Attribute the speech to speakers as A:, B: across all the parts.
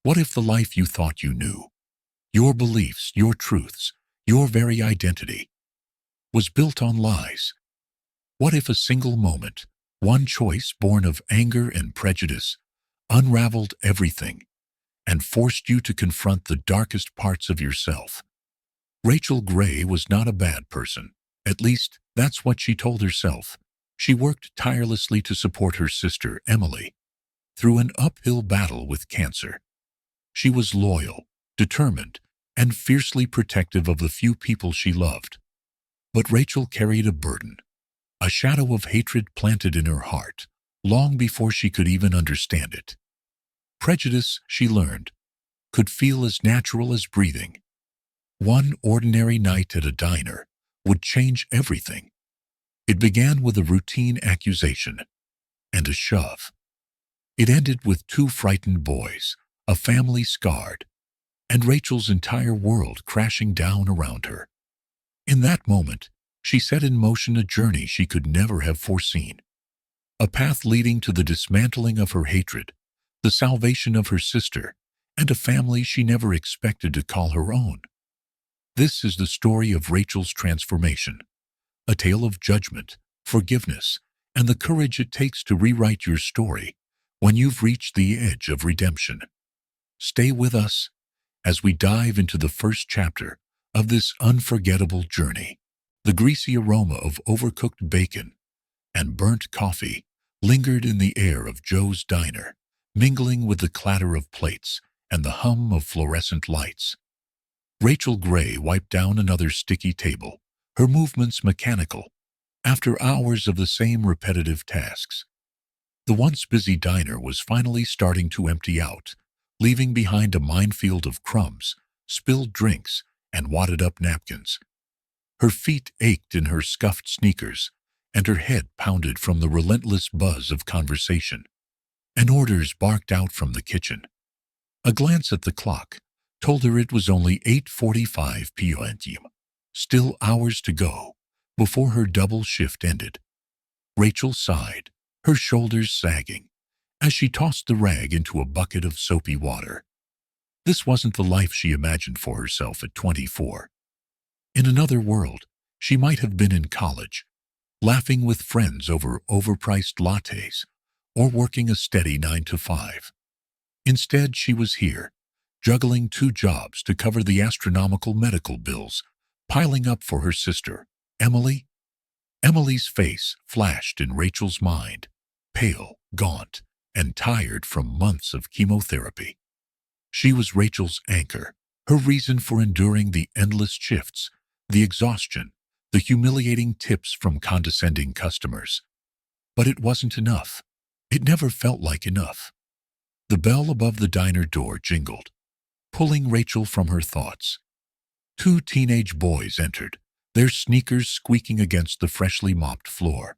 A: What if the life you thought you knew, your beliefs, your truths, your very identity, was built on lies? What if a single moment, one choice born of anger and prejudice, unraveled everything and forced you to confront the darkest parts of yourself? Rachel Gray was not a bad person. At least, that's what she told herself. She worked tirelessly to support her sister, Emily, through an uphill battle with cancer. She was loyal, determined, and fiercely protective of the few people she loved. But Rachel carried a burden, a shadow of hatred planted in her heart, long before she could even understand it. Prejudice, she learned, could feel as natural as breathing. One ordinary night at a diner would change everything. It began with a routine accusation and a shove. It ended with two frightened boys, a family scarred, and Rachel's entire world crashing down around her. In that moment, she set in motion a journey she could never have foreseen. A path leading to the dismantling of her hatred, the salvation of her sister, and a family she never expected to call her own. This is the story of Rachel's transformation, a tale of judgment, forgiveness, and the courage it takes to rewrite your story when you've reached the edge of redemption. Stay with us as we dive into the first chapter of this unforgettable journey. The greasy aroma of overcooked bacon and burnt coffee lingered in the air of Joe's diner, mingling with the clatter of plates and the hum of fluorescent lights. Rachel Gray wiped down another sticky table, her movements mechanical, after hours of the same repetitive tasks. The once busy diner was finally starting to empty out, leaving behind a minefield of crumbs, spilled drinks, and wadded-up napkins. Her feet ached in her scuffed sneakers, and her head pounded from the relentless buzz of conversation. And orders barked out from the kitchen. A glance at the clock told her it was only 8:45 p.m. Still hours to go before her double shift ended. Rachel sighed, her shoulders sagging, as she tossed the rag into a bucket of soapy water. This wasn't the life she imagined for herself at 24. In another world, she might have been in college, laughing with friends over overpriced lattes, or working a steady 9 to 5. Instead, she was here, juggling two jobs to cover the astronomical medical bills piling up for her sister, Emily. Emily's face flashed in Rachel's mind, pale, gaunt, and tired from months of chemotherapy. She was Rachel's anchor, her reason for enduring the endless shifts, the exhaustion, the humiliating tips from condescending customers. But it wasn't enough. It never felt like enough. The bell above the diner door jingled, pulling Rachel from her thoughts. Two teenage boys entered, their sneakers squeaking against the freshly mopped floor.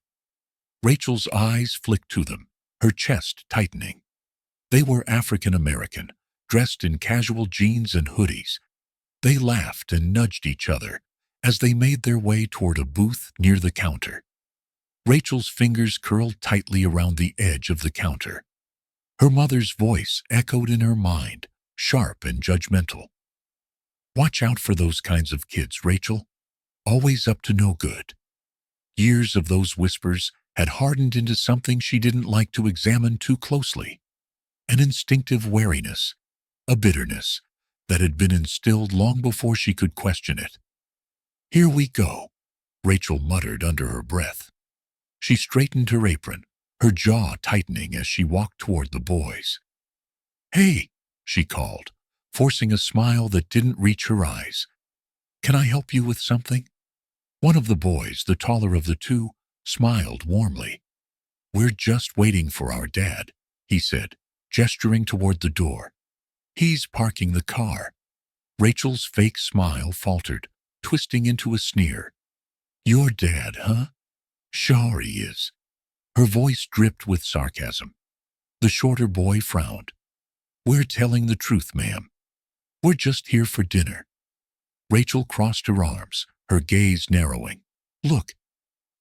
A: Rachel's eyes flicked to them, her chest tightening. They were African American, dressed in casual jeans and hoodies. They laughed and nudged each other as they made their way toward a booth near the counter. Rachel's fingers curled tightly around the edge of the counter. Her mother's voice echoed in her mind, sharp and judgmental. "Watch out for those kinds of kids, Rachel. Always up to no good." Years of those whispers had hardened into something she didn't like to examine too closely. An instinctive wariness, a bitterness that had been instilled long before she could question it. "Here we go," Rachel muttered under her breath. She straightened her apron, her jaw tightening as she walked toward the boys. "Hey," she called, forcing a smile that didn't reach her eyes. "Can I help you with something?" One of the boys, the taller of the two, smiled warmly. "We're just waiting for our dad," he said, gesturing toward the door. "He's parking the car." Rachel's fake smile faltered, twisting into a sneer. "Your dad, huh? Sure he is." Her voice dripped with sarcasm. The shorter boy frowned. "We're telling the truth, ma'am. We're just here for dinner." Rachel crossed her arms, her gaze narrowing. "Look,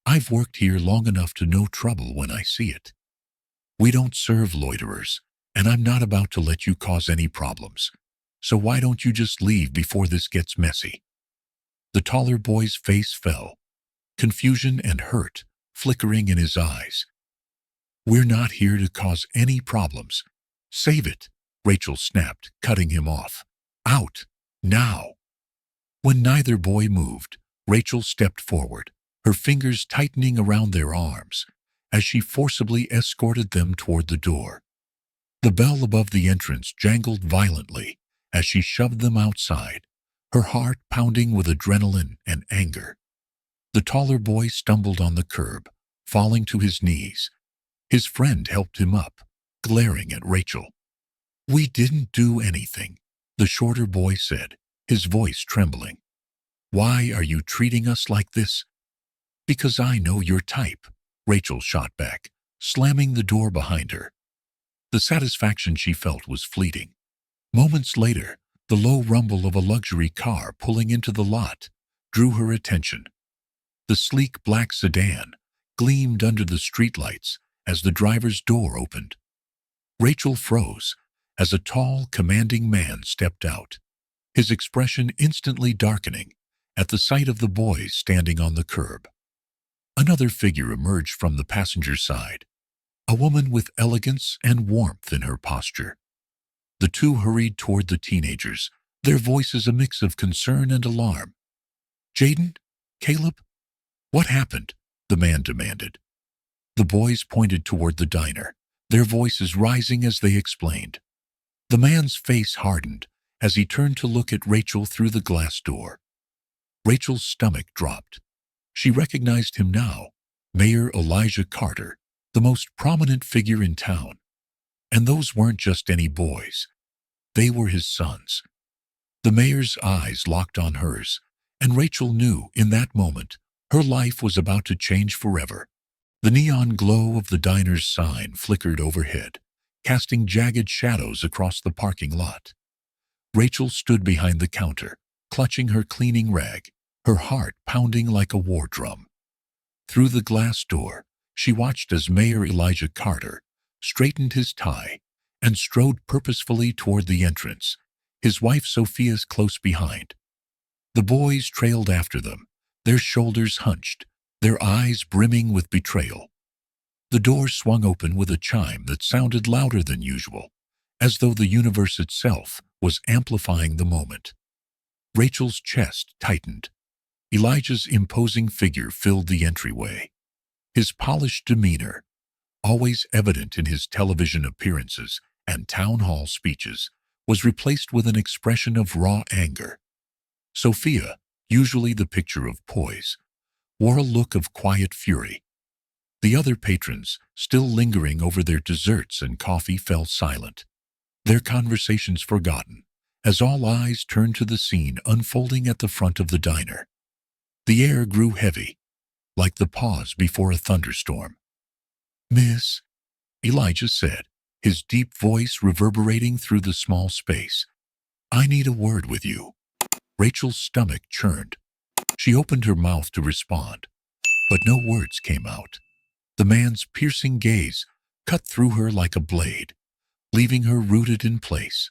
A: I've worked here long enough to know trouble when I see it. We don't serve loiterers, and I'm not about to let you cause any problems. So why don't you just leave before this gets messy?" The taller boy's face fell, confusion and hurt flickering in his eyes. "We're not here to cause any problems. Save it," Rachel snapped, cutting him off. "Out, now." When neither boy moved, Rachel stepped forward, her fingers tightening around their arms as she forcibly escorted them toward the door. The bell above the entrance jangled violently as she shoved them outside, her heart pounding with adrenaline and anger. The taller boy stumbled on the curb, falling to his knees. His friend helped him up, glaring at Rachel. "We didn't do anything," the shorter boy said, his voice trembling. "Why are you treating us like this?" "Because I know your type," Rachel shot back, slamming the door behind her. The satisfaction she felt was fleeting. Moments later, the low rumble of a luxury car pulling into the lot drew her attention. The sleek black sedan gleamed under the streetlights as the driver's door opened. Rachel froze as a tall, commanding man stepped out, his expression instantly darkening at the sight of the boys standing on the curb. Another figure emerged from the passenger side, a woman with elegance and warmth in her posture. The two hurried toward the teenagers, their voices a mix of concern and alarm. "Jaden? Caleb? What happened?" the man demanded. The boys pointed toward the diner, their voices rising as they explained. The man's face hardened as he turned to look at Rachel through the glass door. Rachel's stomach dropped. She recognized him now, Mayor Elijah Carter, the most prominent figure in town. And those weren't just any boys. They were his sons. The mayor's eyes locked on hers, and Rachel knew in that moment her life was about to change forever. The neon glow of the diner's sign flickered overhead, casting jagged shadows across the parking lot. Rachel stood behind the counter, clutching her cleaning rag, her heart pounding like a war drum. Through the glass door, she watched as Mayor Elijah Carter straightened his tie and strode purposefully toward the entrance, his wife Sophia's close behind. The boys trailed after them, their shoulders hunched, their eyes brimming with betrayal. The door swung open with a chime that sounded louder than usual, as though the universe itself was amplifying the moment. Rachel's chest tightened. Elijah's imposing figure filled the entryway. His polished demeanor, always evident in his television appearances and town hall speeches, was replaced with an expression of raw anger. Sophia, usually the picture of poise, wore a look of quiet fury. The other patrons, still lingering over their desserts and coffee, fell silent, their conversations forgotten, as all eyes turned to the scene unfolding at the front of the diner. The air grew heavy, like the pause before a thunderstorm. "Miss," Elijah said, his deep voice reverberating through the small space, "I need a word with you." Rachel's stomach churned. She opened her mouth to respond, but no words came out. The man's piercing gaze cut through her like a blade, leaving her rooted in place.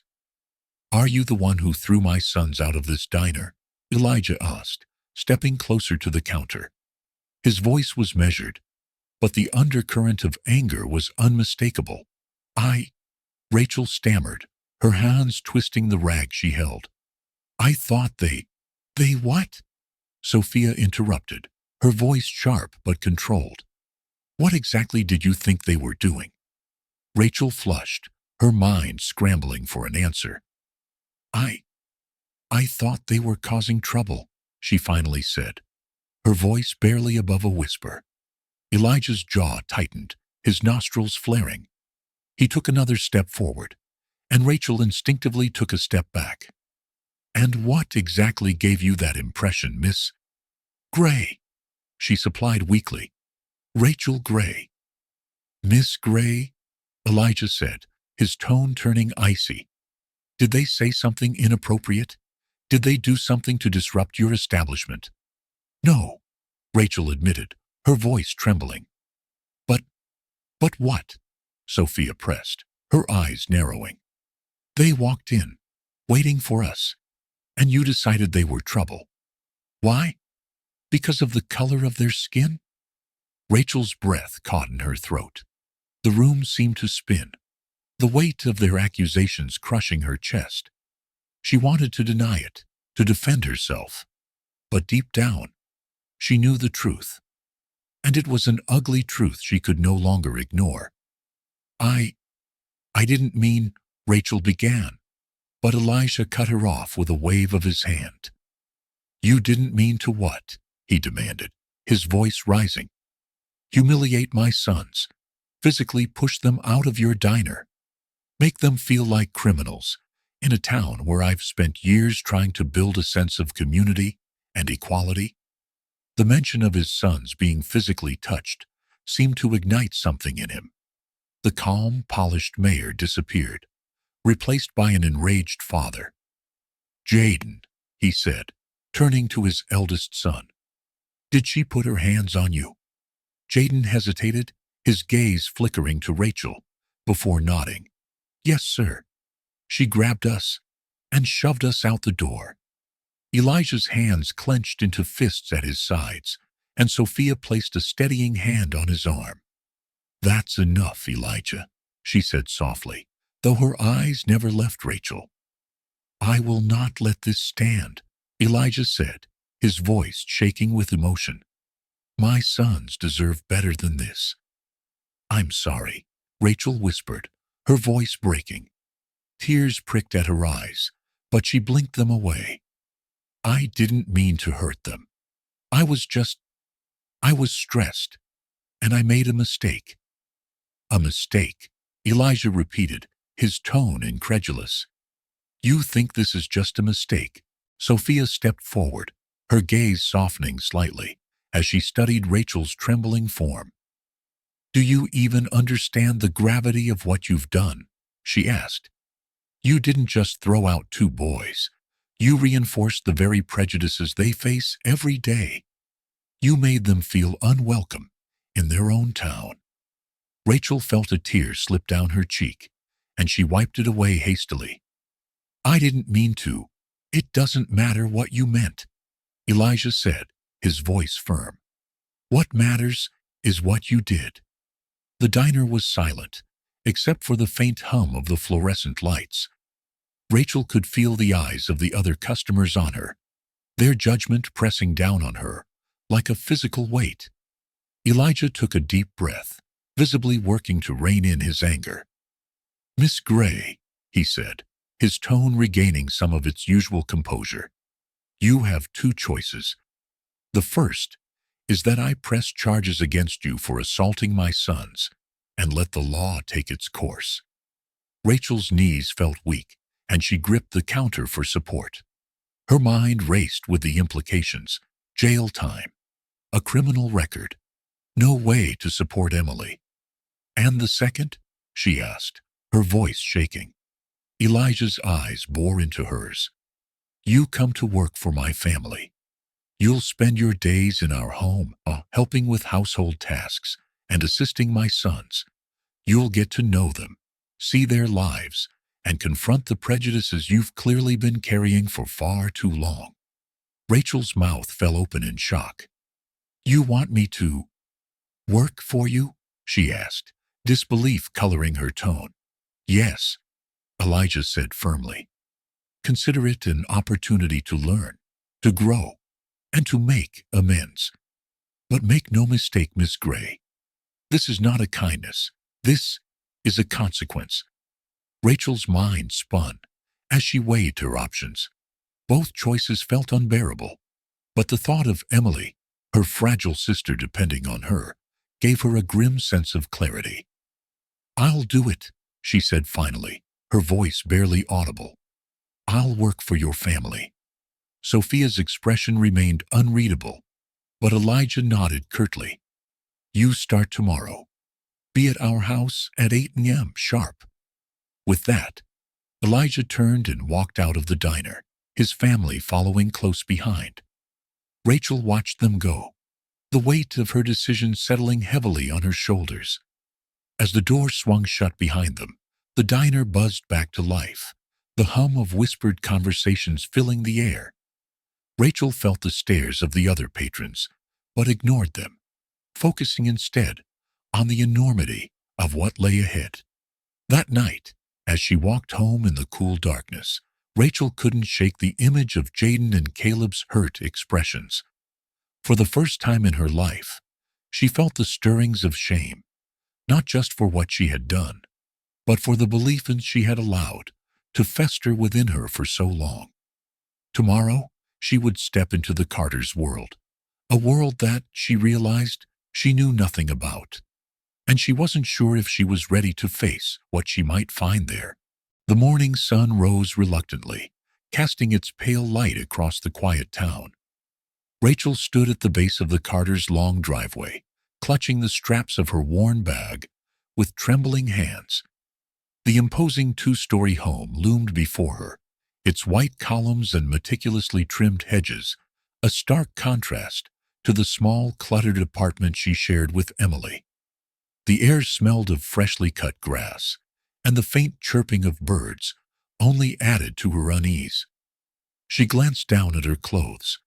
A: "Are you the one who threw my sons out of this diner?" Elijah asked, stepping closer to the counter. His voice was measured, but the undercurrent of anger was unmistakable. Rachel stammered, her hands twisting the rag she held. "I thought they what?" Sophia interrupted, her voice sharp but controlled. "What exactly did you think they were doing?" Rachel flushed, her mind scrambling for an answer. I thought they were causing trouble," she finally said, her voice barely above a whisper. Elijah's jaw tightened, his nostrils flaring. He took another step forward, and Rachel instinctively took a step back. "And what exactly gave you that impression, Miss Gray?" she supplied weakly. "Rachel Gray." "Miss Gray," Elijah said, his tone turning icy. "Did they say something inappropriate? Did they do something to disrupt your establishment?" "No," Rachel admitted, her voice trembling. But what?" Sophia pressed. her eyes narrowing. They walked in, waiting for us, and you decided they were trouble. Why? Because of the color of their skin? Rachel's breath caught in her throat. The room seemed to spin, the weight of their accusations crushing her chest. She wanted to deny it, to defend herself. But deep down, she knew the truth. And it was an ugly truth she could no longer ignore. I didn't mean, Rachel began, but Elijah cut her off with a wave of his hand. You didn't mean to what? He demanded, his voice rising. Humiliate my sons, physically push them out of your diner, make them feel like criminals in a town where I've spent years trying to build a sense of community and equality? The mention of his sons being physically touched seemed to ignite something in him. The calm, polished mayor disappeared, replaced by an enraged father. Jaden, he said, turning to his eldest son. Did she put her hands on you? Jaden hesitated, his gaze flickering to Rachel, before nodding. Yes, sir. She grabbed us and shoved us out the door. Elijah's hands clenched into fists at his sides, and Sophia placed a steadying hand on his arm. That's enough, Elijah, she said softly, though her eyes never left Rachel. I will not let this stand, Elijah said, his voice shaking with emotion. My sons deserve better than this. I'm sorry, Rachel whispered, her voice breaking. Tears pricked at her eyes, but she blinked them away. I didn't mean to hurt them. I was stressed, and I made a mistake. A mistake, Elijah repeated, his tone incredulous. You think this is just a mistake? Sophia stepped forward, her gaze softening slightly as she studied Rachel's trembling form. Do you even understand the gravity of what you've done? She asked. You didn't just throw out two boys. You reinforced the very prejudices they face every day. You made them feel unwelcome in their own town. Rachel felt a tear slip down her cheek, and she wiped it away hastily. I didn't mean to. It doesn't matter what you meant, Elijah said, his voice firm. What matters is what you did. The diner was silent, except for the faint hum of the fluorescent lights. Rachel could feel the eyes of the other customers on her, their judgment pressing down on her like a physical weight. Elijah took a deep breath, visibly working to rein in his anger. Miss Gray, he said, his tone regaining some of its usual composure. You have two choices. The first is that I press charges against you for assaulting my sons and let the law take its course. Rachel's knees felt weak, and she gripped the counter for support. Her mind raced with the implications: jail time, a criminal record, no way to support Emily. And the second? She asked, her voice shaking. Elijah's eyes bore into hers. You come to work for my family. You'll spend your days in our home, helping with household tasks and assisting my sons. You'll get to know them, see their lives, and confront the prejudices you've clearly been carrying for far too long. Rachel's mouth fell open in shock. You want me to work for you? She asked, disbelief coloring her tone. Yes, Elijah said firmly. Consider it an opportunity to learn, to grow, and to make amends. But make no mistake, Miss Gray. This is not a kindness. This is a consequence. Rachel's mind spun as she weighed her options. Both choices felt unbearable, but the thought of Emily, her fragile sister depending on her, gave her a grim sense of clarity. I'll do it, she said finally, her voice barely audible. I'll work for your family. Sophia's expression remained unreadable, but Elijah nodded curtly. You start tomorrow. Be at our house at 8 a.m. sharp. With that, Elijah turned and walked out of the diner, his family following close behind. Rachel watched them go, the weight of her decision settling heavily on her shoulders. As the door swung shut behind them, The diner buzzed back to life, the hum of whispered conversations filling the air. Rachel felt the stares of the other patrons, but ignored them, focusing instead on the enormity of what lay ahead. That night, as she walked home in the cool darkness, Rachel couldn't shake the image of Jaden and Caleb's hurt expressions. For the first time in her life, she felt the stirrings of shame, not just for what she had done, but for the belief in she had allowed to fester within her for so long. Tomorrow, she would step into the Carter's world, a world that, she realized, she knew nothing about. And she wasn't sure if she was ready to face what she might find there. The morning sun rose reluctantly, casting its pale light across the quiet town. Rachel stood at the base of the Carter's long driveway, clutching the straps of her worn bag with trembling hands. The imposing two-story home loomed before her, its white columns and meticulously trimmed hedges, a stark contrast to the small, cluttered apartment she shared with Emily. The air smelled of freshly cut grass, and the faint chirping of birds only added to her unease. She glanced down at her clothes,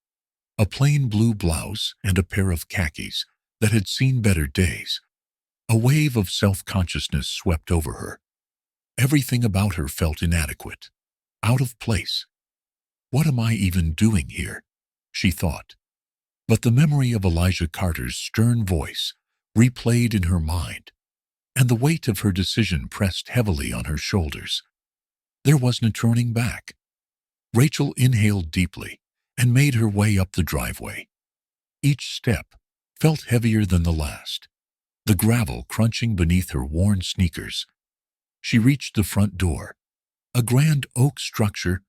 A: a plain blue blouse and a pair of khakis that had seen better days. A wave of self-consciousness swept over her. Everything about her felt inadequate, out of place. What am I even doing here? She thought. But the memory of Elijah Carter's stern voice replayed in her mind, and the weight of her decision pressed heavily on her shoulders. There was no turning back. Rachel inhaled deeply and made her way up the driveway. Each step felt heavier than the last, the gravel crunching beneath her worn sneakers. She reached the front door, a grand oak structure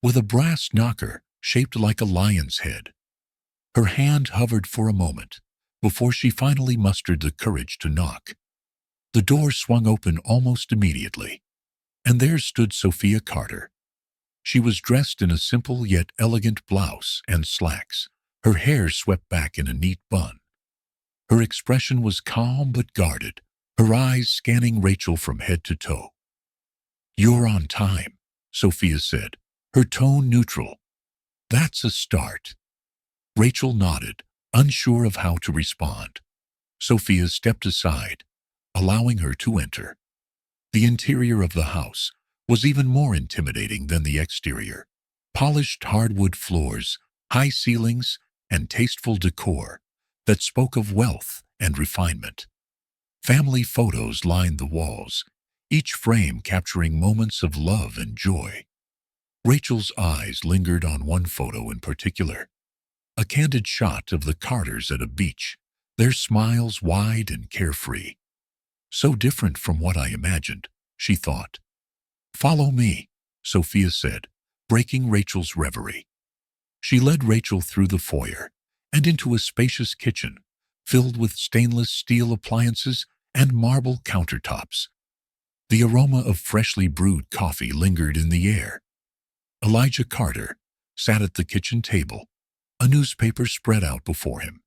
A: with a brass knocker shaped like a lion's head. Her hand hovered for a moment before she finally mustered the courage to knock. The door swung open almost immediately, and there stood Sophia Carter. She was dressed in a simple yet elegant blouse and slacks, her hair swept back in a neat bun. Her expression was calm but guarded, her eyes scanning Rachel from head to toe. "You're on time," Sophia said, her tone neutral. "That's a start." Rachel nodded, unsure of how to respond. Sophia stepped aside, allowing her to enter. The interior of the house was even more intimidating than the exterior. Polished hardwood floors, high ceilings, and tasteful decor that spoke of wealth and refinement. Family photos lined the walls, each frame capturing moments of love and joy. Rachel's eyes lingered on one photo in particular, a candid shot of the Carters at a beach, their smiles wide and carefree. So different from what I imagined, she thought. "Follow me," Sophia said, breaking Rachel's reverie. She led Rachel through the foyer and into a spacious kitchen filled with stainless steel appliances and marble countertops. The aroma of freshly brewed coffee lingered in the air. Elijah Carter sat at the kitchen table, a newspaper spread out before him.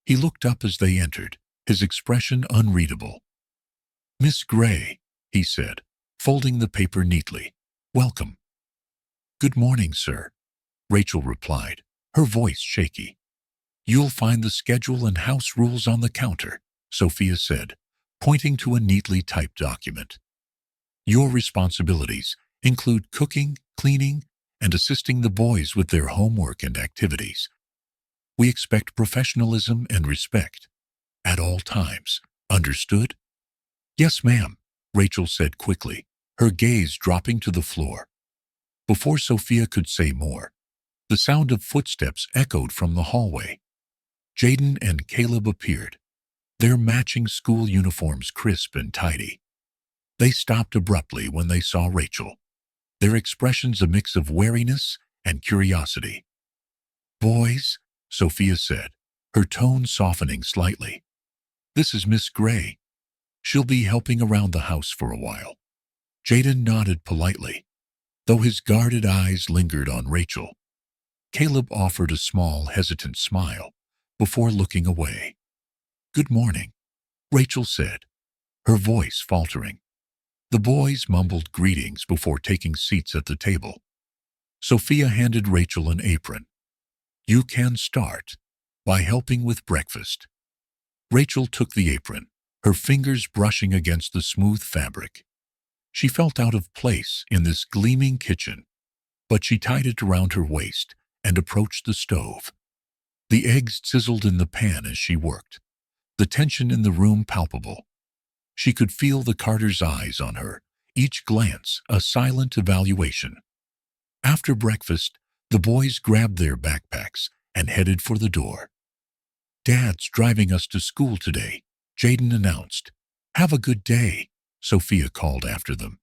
A: He looked up as they entered, his expression unreadable. "Miss Gray," he said, folding the paper neatly. "Welcome." "Good morning, sir," Rachel replied, her voice shaky. "You'll find the schedule and house rules on the counter," Sophia said, pointing to a neatly typed document. "Your responsibilities include cooking, cleaning, and assisting the boys with their homework and activities. We expect professionalism and respect at all times. Understood?" "Yes, ma'am," Rachel said quickly, her gaze dropping to the floor. Before Sophia could say more, the sound of footsteps echoed from the hallway. Jaden and Caleb appeared, their matching school uniforms crisp and tidy. They stopped abruptly when they saw Rachel, their expressions a mix of wariness and curiosity. "Boys," Sophia said, her tone softening slightly. "This is Miss Gray. She'll be helping around the house for a while." Jaden nodded politely, though his guarded eyes lingered on Rachel. Caleb offered a small, hesitant smile before looking away. "Good morning," Rachel said, her voice faltering. The boys mumbled greetings before taking seats at the table. Sophia handed Rachel an apron. "You can start by helping with breakfast." Rachel took the apron, her fingers brushing against the smooth fabric. She felt out of place in this gleaming kitchen, but she tied it around her waist and approached the stove. The eggs sizzled in the pan as she worked, the tension in the room palpable. She could feel the Carters' eyes on her, each glance a silent evaluation. After breakfast, the boys grabbed their backpacks and headed for the door. "Dad's driving us to school today," Jaden announced. "Have a good day," Sophia called after them.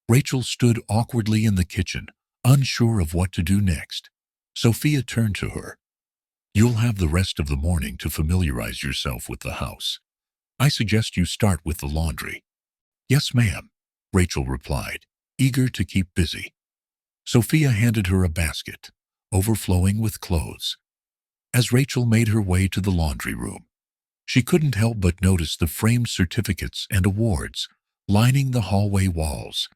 A: Rachel stood awkwardly in the kitchen, unsure of what to do next. Sophia turned to her. "You'll have the rest of the morning to familiarize yourself with the house. I suggest you start with the laundry." "Yes, ma'am," Rachel replied, eager to keep busy. Sophia handed her a basket, overflowing with clothes. As Rachel made her way to the laundry room, she couldn't help but notice the framed certificates and awards lining the hallway walls.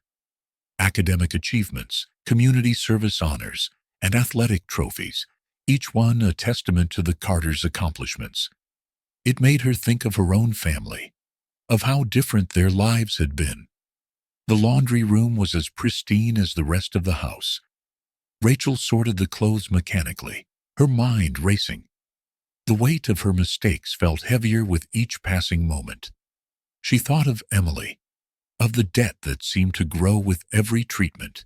A: Academic achievements, community service honors, and athletic trophies, each one a testament to the Carters' accomplishments. It made her think of her own family, of how different their lives had been. The laundry room was as pristine as the rest of the house. Rachel sorted the clothes mechanically, her mind racing. The weight of her mistakes felt heavier with each passing moment. She thought of Emily, of the debt that seemed to grow with every treatment.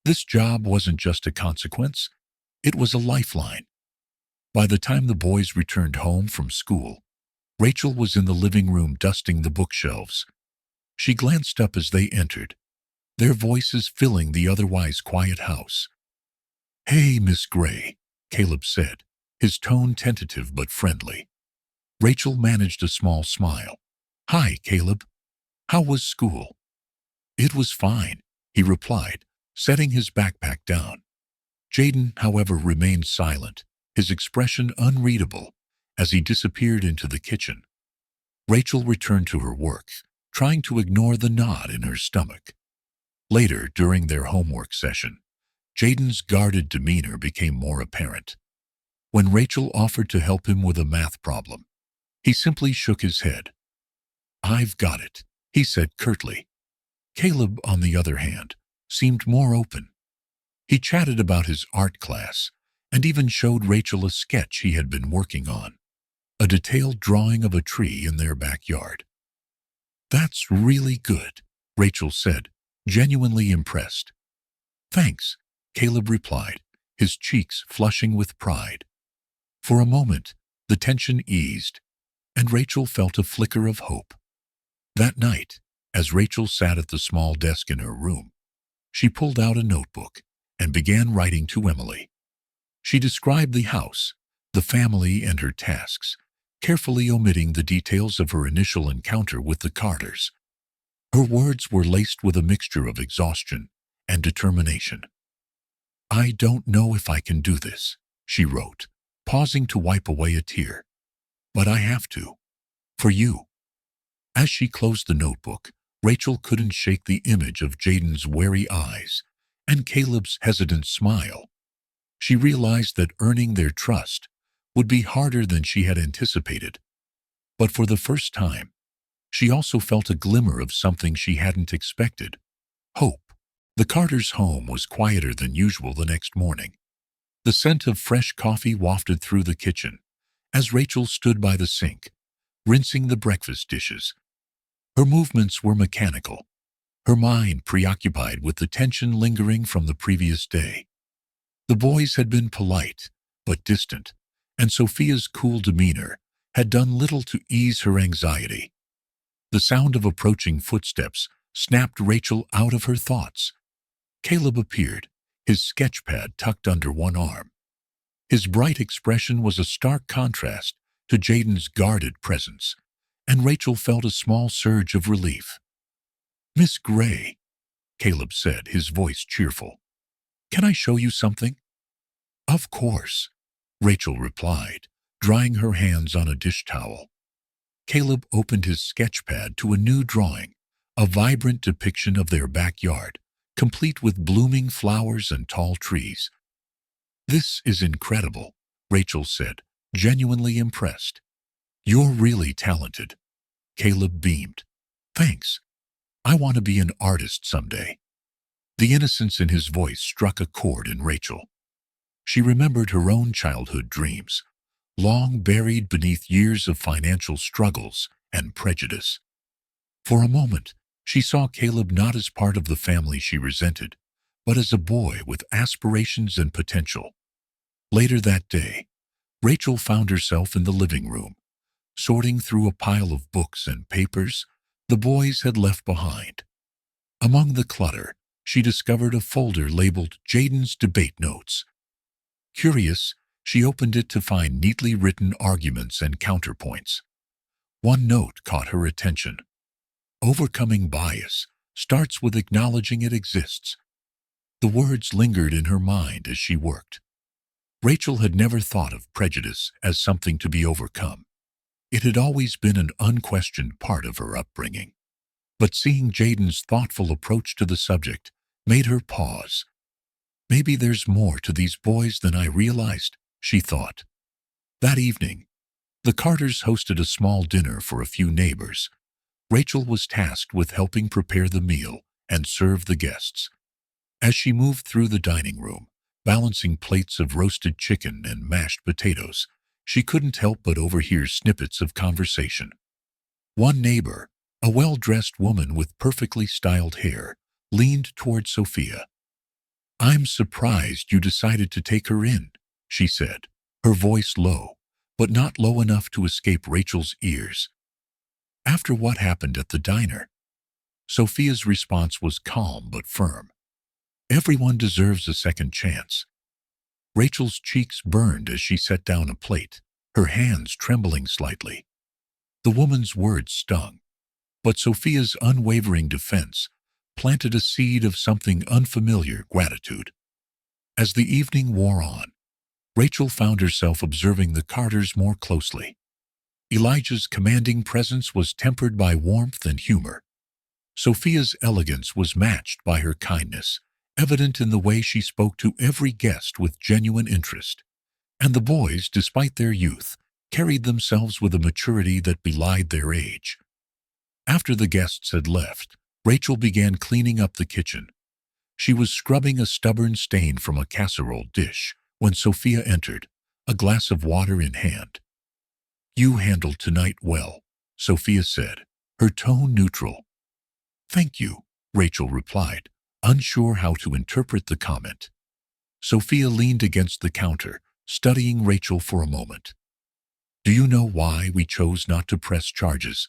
A: This job wasn't just a consequence, it was a lifeline. By the time the boys returned home from school, Rachel was in the living room dusting the bookshelves. She glanced up as they entered, their voices filling the otherwise quiet house. "Hey, Miss Gray," Caleb said, his tone tentative but friendly. Rachel managed a small smile. "Hi, Caleb. How was school?" "It was fine," he replied, setting his backpack down. Jaden, however, remained silent, his expression unreadable, as he disappeared into the kitchen. Rachel returned to her work, trying to ignore the knot in her stomach. Later, during their homework session, Jaden's guarded demeanor became more apparent. When Rachel offered to help him with a math problem, he simply shook his head. "I've got it," he said curtly. Caleb, on the other hand, seemed more open. He chatted about his art class and even showed Rachel a sketch he had been working on, a detailed drawing of a tree in their backyard. "That's really good," Rachel said, genuinely impressed. "Thanks," Caleb replied, his cheeks flushing with pride. For a moment, the tension eased, and Rachel felt a flicker of hope. That night, as Rachel sat at the small desk in her room, she pulled out a notebook and began writing to Emily. She described the house, the family, and her tasks, carefully omitting the details of her initial encounter with the Carters. Her words were laced with a mixture of exhaustion and determination. "I don't know if I can do this," she wrote, pausing to wipe away a tear. "But I have to. For you." As she closed the notebook, Rachel couldn't shake the image of Jaden's wary eyes and Caleb's hesitant smile. She realized that earning their trust would be harder than she had anticipated. But for the first time, she also felt a glimmer of something she hadn't expected: hope. The Carters' home was quieter than usual the next morning. The scent of fresh coffee wafted through the kitchen as Rachel stood by the sink, rinsing the breakfast dishes. Her movements were mechanical, her mind preoccupied with the tension lingering from the previous day. The boys had been polite, but distant, and Sophia's cool demeanor had done little to ease her anxiety. The sound of approaching footsteps snapped Rachel out of her thoughts. Caleb appeared, his sketchpad tucked under one arm. His bright expression was a stark contrast to Jaden's guarded presence, and Rachel felt a small surge of relief. "Miss Gray," Caleb said, his voice cheerful. "Can I show you something?" "Of course," Rachel replied, drying her hands on a dish towel. Caleb opened his sketchpad to a new drawing, a vibrant depiction of their backyard, complete with blooming flowers and tall trees. "This is incredible," Rachel said, genuinely impressed. "You're really talented." Caleb beamed. "Thanks. I want to be an artist someday." The innocence in his voice struck a chord in Rachel. She remembered her own childhood dreams, long buried beneath years of financial struggles and prejudice. For a moment, she saw Caleb not as part of the family she resented, but as a boy with aspirations and potential. Later that day, Rachel found herself in the living room, sorting through a pile of books and papers the boys had left behind. Among the clutter, she discovered a folder labeled Jaden's Debate Notes. Curious, she opened it to find neatly written arguments and counterpoints. One note caught her attention. "Overcoming bias starts with acknowledging it exists." The words lingered in her mind as she worked. Rachel had never thought of prejudice as something to be overcome. It had always been an unquestioned part of her upbringing. But seeing Jaden's thoughtful approach to the subject made her pause. "Maybe there's more to these boys than I realized," she thought. That evening, the Carters hosted a small dinner for a few neighbors. Rachel was tasked with helping prepare the meal and serve the guests. As she moved through the dining room, balancing plates of roasted chicken and mashed potatoes, she couldn't help but overhear snippets of conversation. One neighbor, a well-dressed woman with perfectly styled hair, leaned toward Sophia. "I'm surprised you decided to take her in," she said, her voice low, but not low enough to escape Rachel's ears. "After what happened at the diner?" Sophia's response was calm but firm. "Everyone deserves a second chance." Rachel's cheeks burned as she set down a plate, her hands trembling slightly. The woman's words stung, but Sophia's unwavering defense planted a seed of something unfamiliar: gratitude. As the evening wore on, Rachel found herself observing the Carters more closely. Elijah's commanding presence was tempered by warmth and humor. Sophia's elegance was matched by her kindness, evident in the way she spoke to every guest with genuine interest. And the boys, despite their youth, carried themselves with a maturity that belied their age. After the guests had left, Rachel began cleaning up the kitchen. She was scrubbing a stubborn stain from a casserole dish when Sophia entered, a glass of water in hand. "You handled tonight well," Sophia said, her tone neutral. "Thank you," Rachel replied, unsure how to interpret the comment. Sophia leaned against the counter, studying Rachel for a moment. "Do you know why we chose not to press charges?"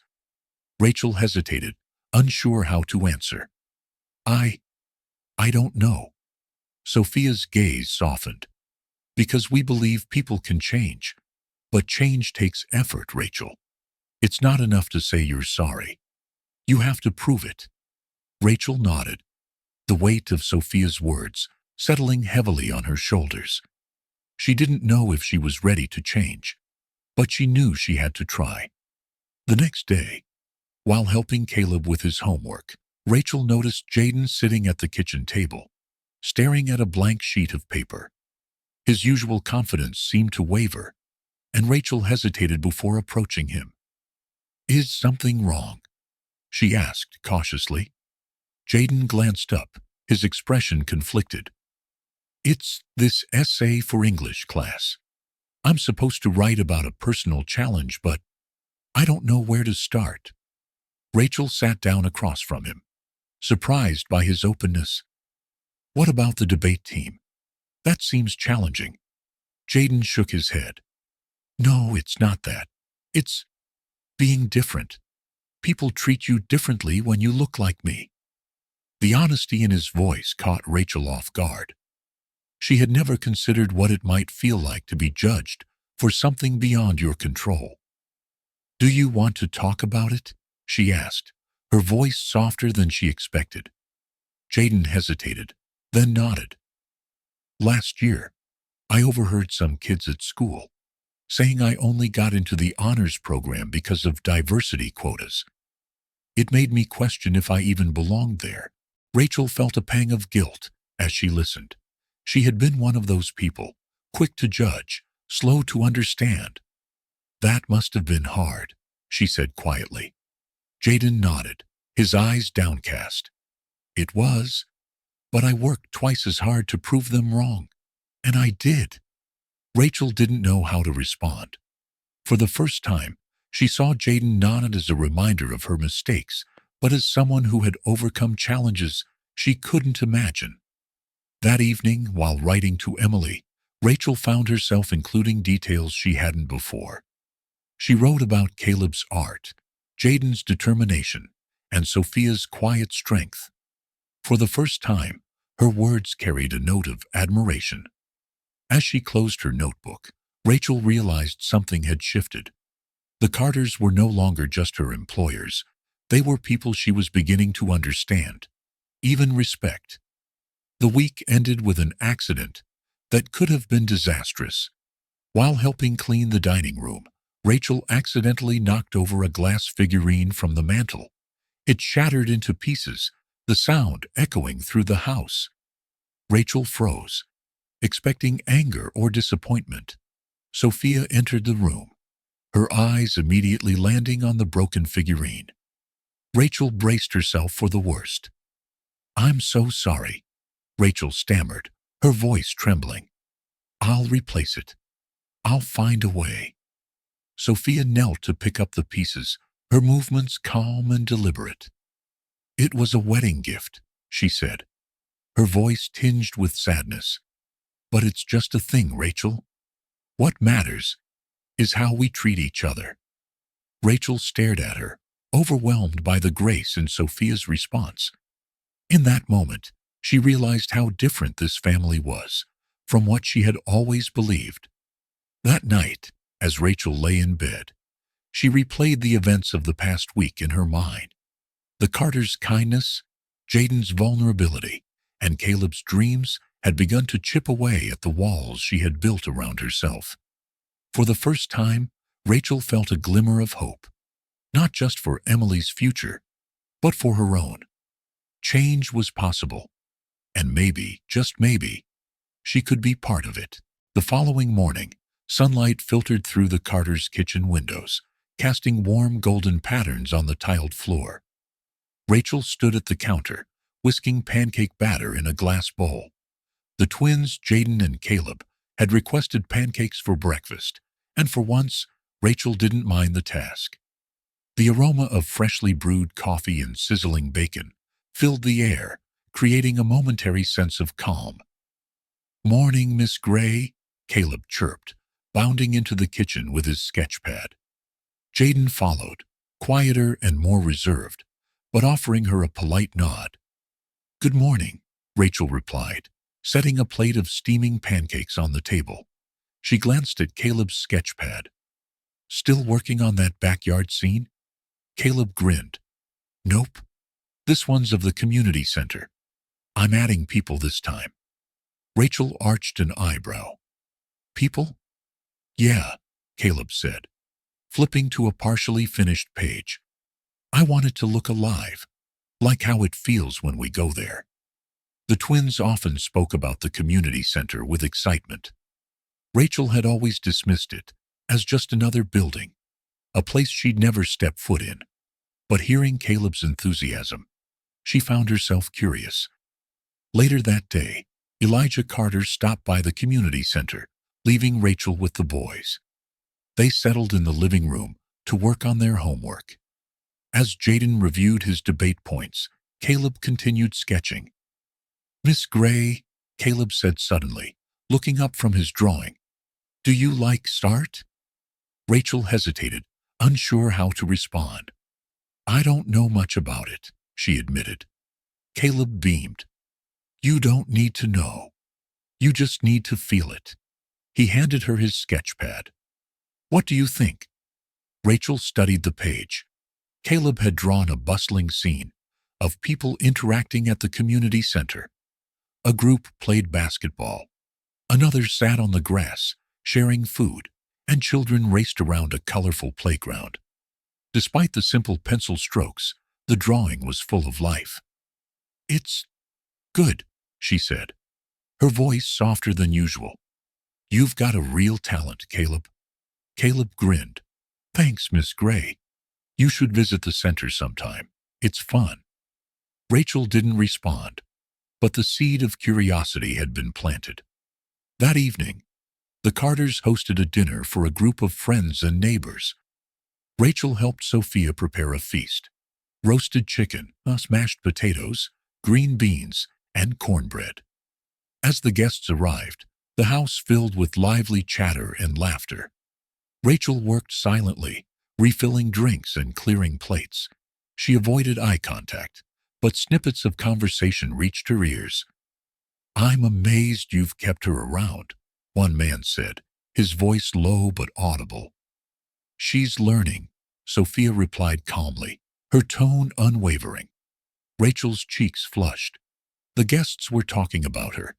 A: Rachel hesitated, unsure how to answer. I don't know." Sophia's gaze softened. "Because we believe people can change. But change takes effort, Rachel. It's not enough to say you're sorry. You have to prove it." Rachel nodded, the weight of Sophia's words settling heavily on her shoulders. She didn't know if she was ready to change, but she knew she had to try. The next day, while helping Caleb with his homework, Rachel noticed Jaden sitting at the kitchen table, staring at a blank sheet of paper. His usual confidence seemed to waver, and Rachel hesitated before approaching him. "Is something wrong?" she asked cautiously. Jaden glanced up, his expression conflicted. "It's this essay for English class. I'm supposed to write about a personal challenge, but I don't know where to start." Rachel sat down across from him, surprised by his openness. "What about the debate team? That seems challenging." Jaden shook his head. "No, it's not that. It's being different. People treat you differently when you look like me." The honesty in his voice caught Rachel off guard. She had never considered what it might feel like to be judged for something beyond your control. "Do you want to talk about it?" she asked, her voice softer than she expected. Jaden hesitated, then nodded. "Last year, I overheard some kids at school saying I only got into the honors program because of diversity quotas." It made me question if I even belonged there. Rachel felt a pang of guilt as she listened. She had been one of those people, quick to judge, slow to understand. That must have been hard, she said quietly. Jaden nodded, his eyes downcast. It was, but I worked twice as hard to prove them wrong. And I did. Rachel didn't know how to respond. For the first time, she saw Jaden not as a reminder of her mistakes, but as someone who had overcome challenges she couldn't imagine. That evening, while writing to Emily, Rachel found herself including details she hadn't before. She wrote about Caleb's art, Jaden's determination, and Sophia's quiet strength. For the first time, her words carried a note of admiration. As she closed her notebook, Rachel realized something had shifted. The Carters were no longer just her employers. They were people she was beginning to understand, even respect. The week ended with an accident that could have been disastrous. While helping clean the dining room, Rachel accidentally knocked over a glass figurine from the mantel. It shattered into pieces, the sound echoing through the house. Rachel froze, expecting anger or disappointment. Sophia entered the room, her eyes immediately landing on the broken figurine. Rachel braced herself for the worst. "I'm so sorry," Rachel stammered, her voice trembling. "I'll replace it. I'll find a way." Sophia knelt to pick up the pieces, her movements calm and deliberate. "It was a wedding gift," she said, her voice tinged with sadness. "But it's just a thing, Rachel. What matters is how we treat each other." Rachel stared at her, overwhelmed by the grace in Sophia's response. In that moment, she realized how different this family was from what she had always believed. That night, as Rachel lay in bed, she replayed the events of the past week in her mind. The Carters' kindness, Jaden's vulnerability, and Caleb's dreams had begun to chip away at the walls she had built around herself. For the first time, Rachel felt a glimmer of hope, not just for Emily's future, but for her own. Change was possible, and maybe, just maybe, she could be part of it. The following morning, sunlight filtered through the Carters' kitchen windows, casting warm golden patterns on the tiled floor. Rachel stood at the counter, whisking pancake batter in a glass bowl. The twins, Jaden and Caleb, had requested pancakes for breakfast, and for once, Rachel didn't mind the task. The aroma of freshly brewed coffee and sizzling bacon filled the air, creating a momentary sense of calm. "Morning, Miss Gray," Caleb chirped, bounding into the kitchen with his sketch pad. Jaden followed, quieter and more reserved, but offering her a polite nod. "Good morning," Rachel replied, setting a plate of steaming pancakes on the table. She glanced at Caleb's sketch pad. "Still working on that backyard scene?" Caleb grinned. "Nope. This one's of the community center. I'm adding people this time." Rachel arched an eyebrow. "People?" "Yeah," Caleb said, flipping to a partially finished page. "I want it to look alive, like how it feels when we go there." The twins often spoke about the community center with excitement. Rachel had always dismissed it as just another building, a place she'd never stepped foot in. But hearing Caleb's enthusiasm, she found herself curious. Later that day, Elijah Carter stopped by the community center, leaving Rachel with the boys. They settled in the living room to work on their homework. As Jaden reviewed his debate points, Caleb continued sketching. "Miss Gray," Caleb said suddenly, looking up from his drawing, "do you like art?" Rachel hesitated, unsure how to respond. "I don't know much about it," she admitted. Caleb beamed. "You don't need to know. You just need to feel it." He handed her his sketch pad. "What do you think?" Rachel studied the page. Caleb had drawn a bustling scene of people interacting at the community center. A group played basketball. Another sat on the grass, sharing food, and children raced around a colorful playground. Despite the simple pencil strokes, The drawing was full of life. "It's good," she said, her voice softer than usual. "You've got a real talent, Caleb." Caleb grinned. "Thanks, Miss Gray. You should visit the center sometime. It's fun." Rachel didn't respond, but the seed of curiosity had been planted. That evening, the Carters hosted a dinner for a group of friends and neighbors. Rachel helped Sophia prepare a feast: roasted chicken, mashed potatoes, green beans, and cornbread. As the guests arrived, the house filled with lively chatter and laughter. Rachel worked silently, refilling drinks and clearing plates. She avoided eye contact, but snippets of conversation reached her ears. "I'm amazed you've kept her around," one man said, his voice low but audible. "She's learning," Sophia replied calmly, her tone unwavering. Rachel's cheeks flushed. The guests were talking about her.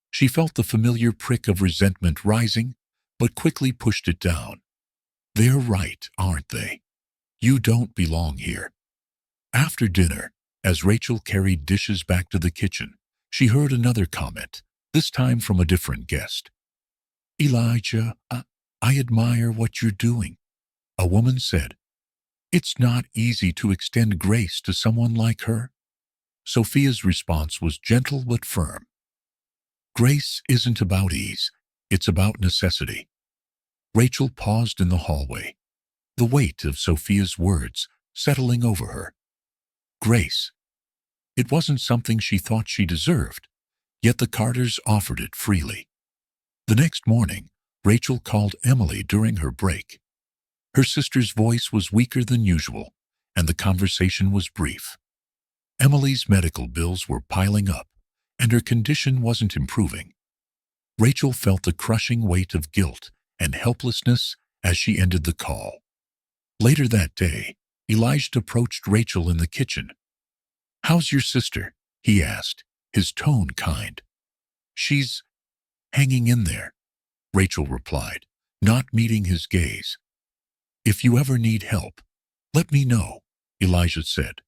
A: She felt the familiar prick of resentment rising, but quickly pushed it down. "They're right, aren't they? You don't belong here." After dinner, as Rachel carried dishes back to the kitchen, she heard another comment, this time from a different guest. "Elijah, I admire what you're doing," a woman said. "It's not easy to extend grace to someone like her." Sophia's response was gentle but firm. "Grace isn't about ease, it's about necessity." Rachel paused in the hallway, the weight of Sophia's words settling over her. Grace. It wasn't something she thought she deserved, yet the Carters offered it freely. The next morning, Rachel called Emily during her break. Her sister's voice was weaker than usual, and the conversation was brief. Emily's medical bills were piling up, and her condition wasn't improving. Rachel felt the crushing weight of guilt and helplessness as she ended the call. Later that day, Elijah approached Rachel in the kitchen. "How's your sister?" he asked, his tone kind. "She's hanging in there," Rachel replied, not meeting his gaze. "If you ever need help, let me know," Elijah said.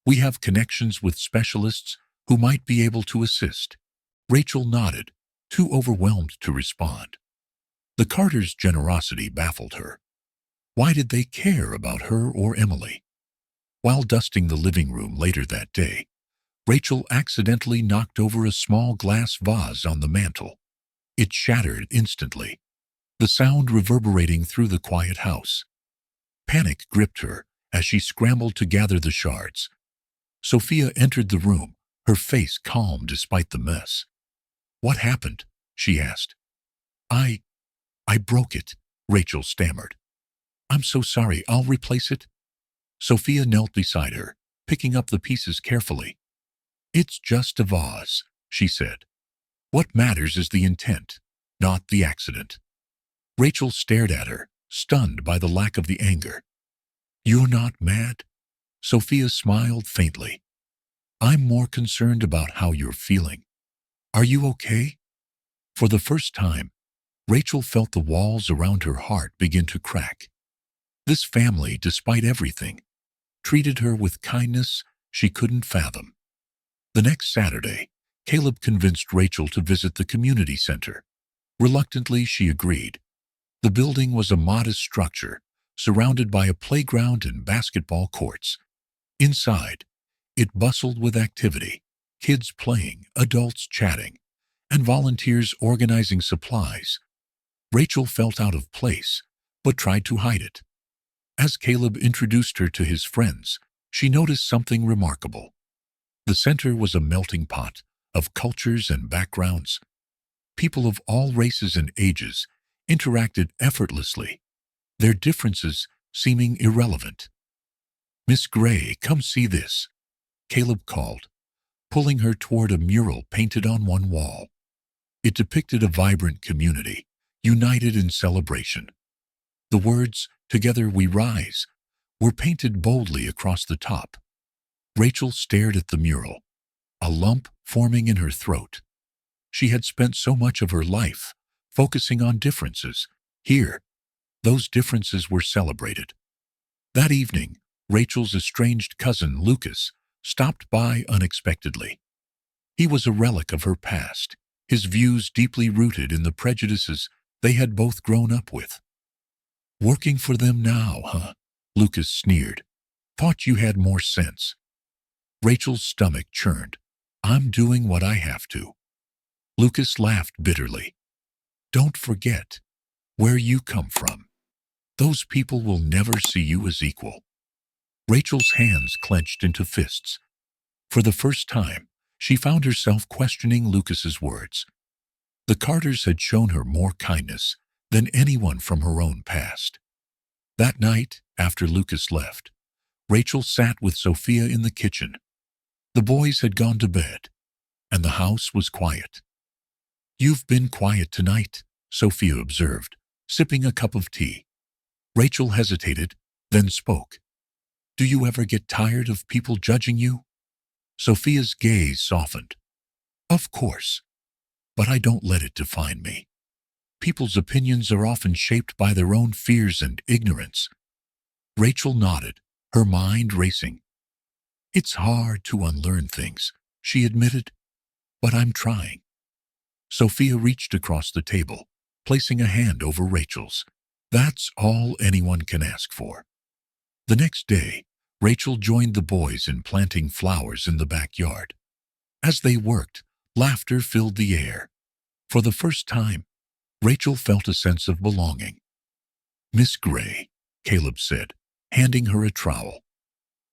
A: "We have connections with specialists who might be able to assist." Rachel nodded, too overwhelmed to respond. The Carters' generosity baffled her. Why did they care about her or Emily? While dusting the living room later that day, Rachel accidentally knocked over a small glass vase on the mantel. It shattered instantly, the sound reverberating through the quiet house. Panic gripped her as she scrambled to gather the shards. Sophia entered the room, her face calm despite the mess. "What happened?" she asked. I broke it," Rachel stammered. "I'm so sorry, I'll replace it." Sophia knelt beside her, picking up the pieces carefully. "It's just a vase," she said. "What matters is the intent, not the accident." Rachel stared at her, stunned by the lack of the anger. "You're not mad?" Sophia smiled faintly. "I'm more concerned about how you're feeling. Are you okay?" For the first time, Rachel felt the walls around her heart begin to crack. This family, despite everything, treated her with kindness she couldn't fathom. The next Saturday, Caleb convinced Rachel to visit the community center. Reluctantly, she agreed. The building was a modest structure, surrounded by a playground and basketball courts. Inside, it bustled with activity, kids playing, adults chatting, and volunteers organizing supplies. Rachel felt out of place, but tried to hide it. As Caleb introduced her to his friends, she noticed something remarkable. The center was a melting pot of cultures and backgrounds. People of all races and ages interacted effortlessly, their differences seeming irrelevant. "Miss Gray, come see this," Caleb called, pulling her toward a mural painted on one wall. It depicted a vibrant community, united in celebration. The words, "Together we rise," were painted boldly across the top. Rachel stared at the mural, a lump forming in her throat. She had spent so much of her life focusing on differences. Here, those differences were celebrated. That evening, Rachel's estranged cousin, Lucas, stopped by unexpectedly. He was a relic of her past, his views deeply rooted in the prejudices they had both grown up with. "Working for them now, huh?" Lucas sneered. "Thought you had more sense." Rachel's stomach churned. "I'm doing what I have to." Lucas laughed bitterly. "Don't forget where you come from. Those people will never see you as equal." Rachel's hands clenched into fists. For the first time, she found herself questioning Lucas's words. The Carters had shown her more kindness than anyone from her own past. That night, after Lucas left, Rachel sat with Sophia in the kitchen. The boys had gone to bed, and the house was quiet. "You've been quiet tonight," Sophia observed, sipping a cup of tea. Rachel hesitated, then spoke. "Do you ever get tired of people judging you?" Sophia's gaze softened. "Of course, but I don't let it define me. People's opinions are often shaped by their own fears and ignorance." Rachel nodded, her mind racing. "It's hard to unlearn things," she admitted, "but I'm trying." Sophia reached across the table, placing a hand over Rachel's. "That's all anyone can ask for." The next day, Rachel joined the boys in planting flowers in the backyard. As they worked, laughter filled the air. For the first time, Rachel felt a sense of belonging. "Miss Gray," Caleb said, handing her a trowel.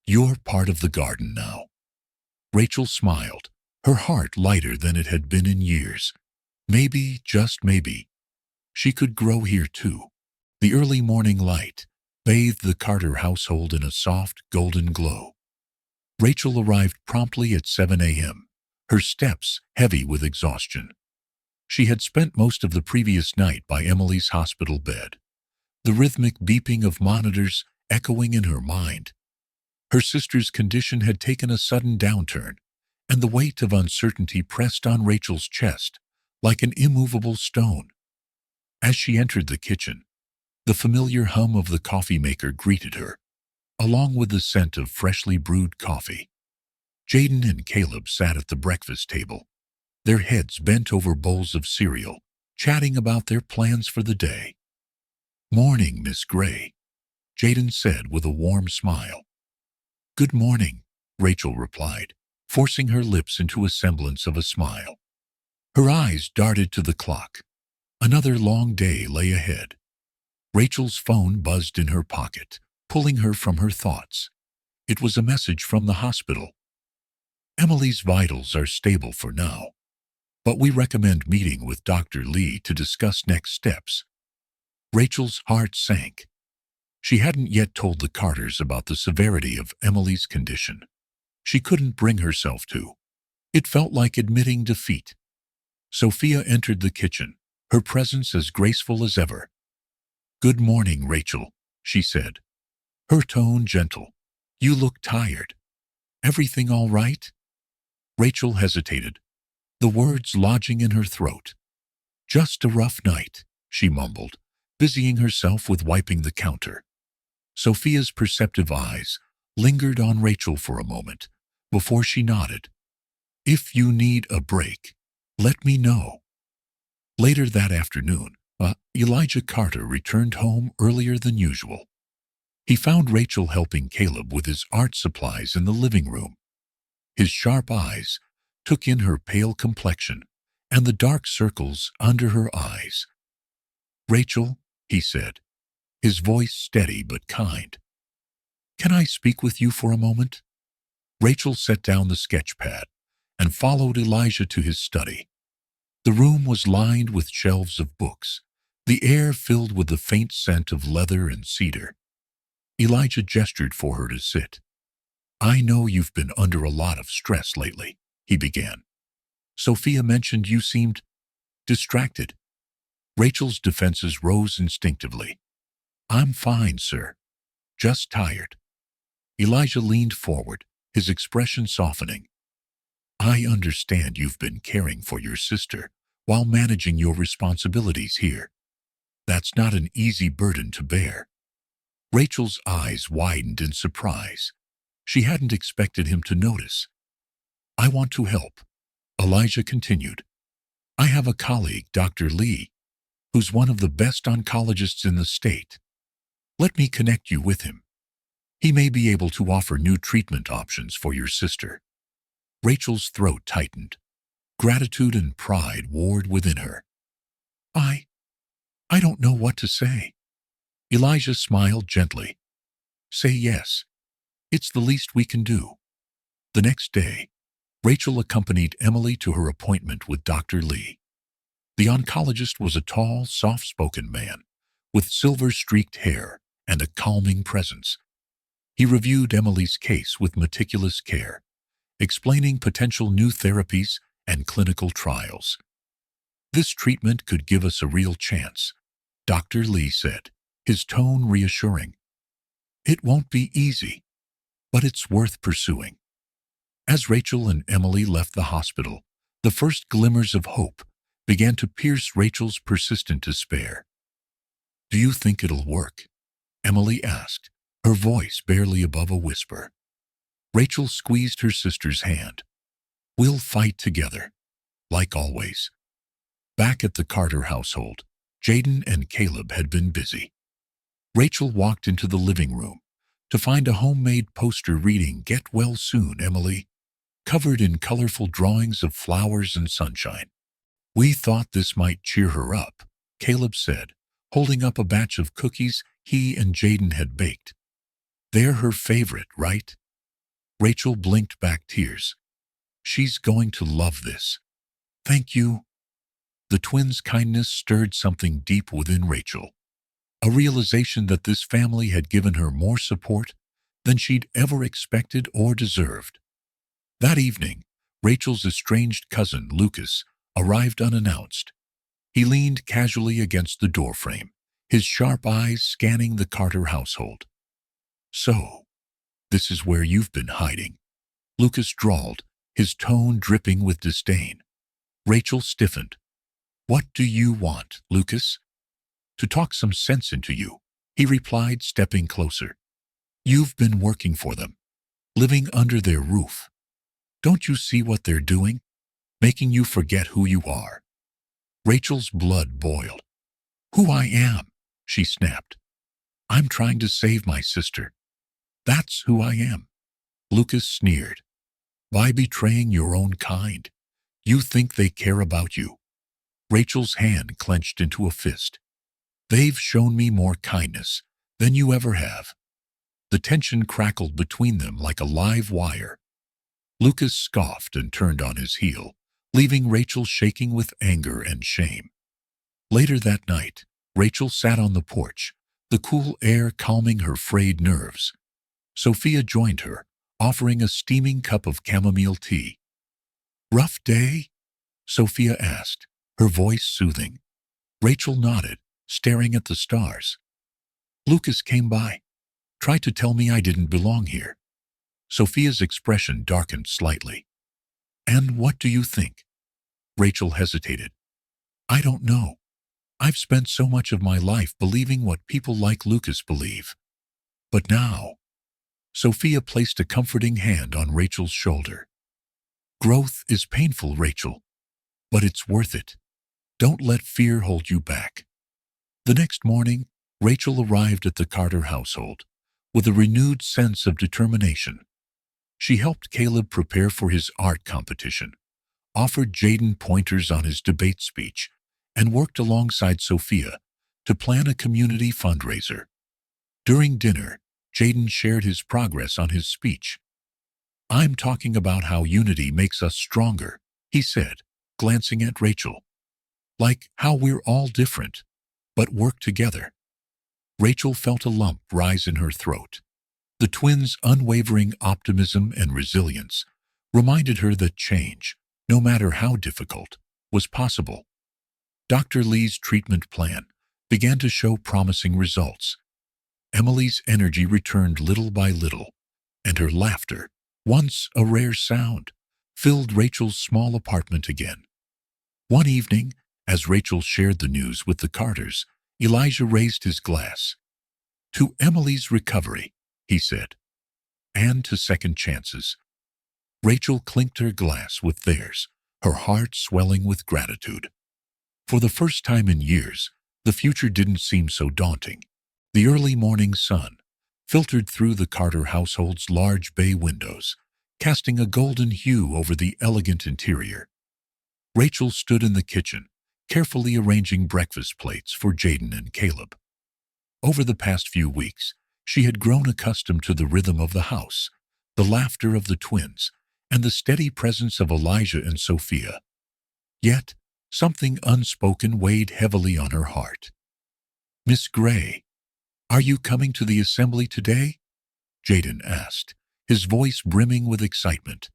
A: "You're part of the garden now." Rachel smiled, her heart lighter than it had been in years. Maybe, just maybe, she could grow here too. The early morning light bathed the Carter household in a soft, golden glow. Rachel arrived promptly at 7 a.m., her steps heavy with exhaustion. She had spent most of the previous night by Emily's hospital bed, the rhythmic beeping of monitors echoing in her mind. Her sister's condition had taken a sudden downturn, and the weight of uncertainty pressed on Rachel's chest like an immovable stone. As she entered the kitchen, the familiar hum of the coffee maker greeted her, along with the scent of freshly brewed coffee. Jaden and Caleb sat at the breakfast table, their heads bent over bowls of cereal, chatting about their plans for the day. "Morning, Miss Gray," Jaden said with a warm smile. "Good morning," Rachel replied, forcing her lips into a semblance of a smile. Her eyes darted to the clock. Another long day lay ahead. Rachel's phone buzzed in her pocket, pulling her from her thoughts. It was a message from the hospital. "Emily's vitals are stable for now, but we recommend meeting with Dr. Lee to discuss next steps." Rachel's heart sank. She hadn't yet told the Carters about the severity of Emily's condition. She couldn't bring herself to. It felt like admitting defeat. Sophia entered the kitchen, her presence as graceful as ever. "Good morning, Rachel," she said, her tone gentle. "You look tired. Everything all right?" Rachel hesitated, the words lodging in her throat. "Just a rough night," she mumbled, busying herself with wiping the counter. Sophia's perceptive eyes lingered on Rachel for a moment before she nodded. "If you need a break, let me know." Later that afternoon, Elijah Carter returned home earlier than usual. He found Rachel helping Caleb with his art supplies in the living room. His sharp eyes took in her pale complexion and the dark circles under her eyes. "Rachel," he said, his voice steady but kind. "Can I speak with you for a moment?" Rachel set down the sketch pad and followed Elijah to his study. The room was lined with shelves of books, the air filled with the faint scent of leather and cedar. Elijah gestured for her to sit. "I know you've been under a lot of stress lately," he began. "Sophia mentioned you seemed distracted." Rachel's defenses rose instinctively. "I'm fine, sir. Just tired." Elijah leaned forward, his expression softening. "I understand you've been caring for your sister while managing your responsibilities here. That's not an easy burden to bear." Rachel's eyes widened in surprise. She hadn't expected him to notice. "I want to help," Elijah continued. "I have a colleague, Dr. Lee, who's one of the best oncologists in the state. Let me connect you with him. He may be able to offer new treatment options for your sister." Rachel's throat tightened. Gratitude and pride warred within her. I don't know what to say." Elijah smiled gently. "Say yes. It's the least we can do." The next day, Rachel accompanied Emily to her appointment with Dr. Lee. The oncologist was a tall, soft-spoken man with silver-streaked hair and a calming presence. He reviewed Emily's case with meticulous care, explaining potential new therapies and clinical trials. "This treatment could give us a real chance," Dr. Lee said, his tone reassuring. "It won't be easy, but it's worth pursuing." As Rachel and Emily left the hospital, the first glimmers of hope began to pierce Rachel's persistent despair. "Do you think it'll work?" Emily asked, her voice barely above a whisper. Rachel squeezed her sister's hand. "We'll fight together, like always." Back at the Carter household, Jaden and Caleb had been busy. Rachel walked into the living room to find a homemade poster reading "Get Well Soon, Emily," covered in colorful drawings of flowers and sunshine. "We thought this might cheer her up," Caleb said, holding up a batch of cookies he and Jaden had baked. "They're her favorite, right?" Rachel blinked back tears. "She's going to love this." "Thank you." The twins' kindness stirred something deep within Rachel, a realization that this family had given her more support than she'd ever expected or deserved. That evening, Rachel's estranged cousin, Lucas, arrived unannounced. He leaned casually against the doorframe, his sharp eyes scanning the Carter household. "So, this is where you've been hiding," Lucas drawled, his tone dripping with disdain. Rachel stiffened. "What do you want, Lucas?" "To talk some sense into you," he replied, stepping closer. "You've been working for them, living under their roof. Don't you see what they're doing? Making you forget who you are." Rachel's blood boiled. "Who I am," she snapped. "I'm trying to save my sister. That's who I am." Lucas sneered. "By betraying your own kind, you think they care about you." Rachel's hand clenched into a fist. "They've shown me more kindness than you ever have." The tension crackled between them like a live wire. Lucas scoffed and turned on his heel, leaving Rachel shaking with anger and shame. Later that night, Rachel sat on the porch, the cool air calming her frayed nerves. Sophia joined her, offering a steaming cup of chamomile tea. "Rough day?" Sophia asked, her voice soothing. Rachel nodded, staring at the stars. "Lucas came by, tried to tell me I didn't belong here." Sophia's expression darkened slightly. "And what do you think?" Rachel hesitated. "I don't know. I've spent so much of my life believing what people like Lucas believe. But now—" Sophia placed a comforting hand on Rachel's shoulder. "Growth is painful, Rachel, but it's worth it. Don't let fear hold you back." The next morning, Rachel arrived at the Carter household with a renewed sense of determination. She helped Caleb prepare for his art competition, offered Jaden pointers on his debate speech, and worked alongside Sophia to plan a community fundraiser. During dinner, Jaden shared his progress on his speech. "I'm talking about how unity makes us stronger," he said, glancing at Rachel. "Like how we're all different, but work together." Rachel felt a lump rise in her throat. The twins' unwavering optimism and resilience reminded her that change, no matter how difficult, was possible. Dr. Lee's treatment plan began to show promising results. Emily's energy returned little by little, and her laughter, once a rare sound, filled Rachel's small apartment again. One evening, as Rachel shared the news with the Carters, Elijah raised his glass. To Emily's recovery, he said, and to second chances. Rachel clinked her glass with theirs, her heart swelling with gratitude. For the first time in years, the future didn't seem so daunting. The early morning sun filtered through the Carter household's large bay windows, casting a golden hue over the elegant interior. Rachel stood in the kitchen, carefully arranging breakfast plates for Jaden and Caleb. Over the past few weeks, she had grown accustomed to the rhythm of the house, the laughter of the twins, and the steady presence of Elijah and Sophia. Yet, something unspoken weighed heavily on her heart. "Miss Gray, are you coming to the assembly today?" Jaden asked, his voice brimming with excitement.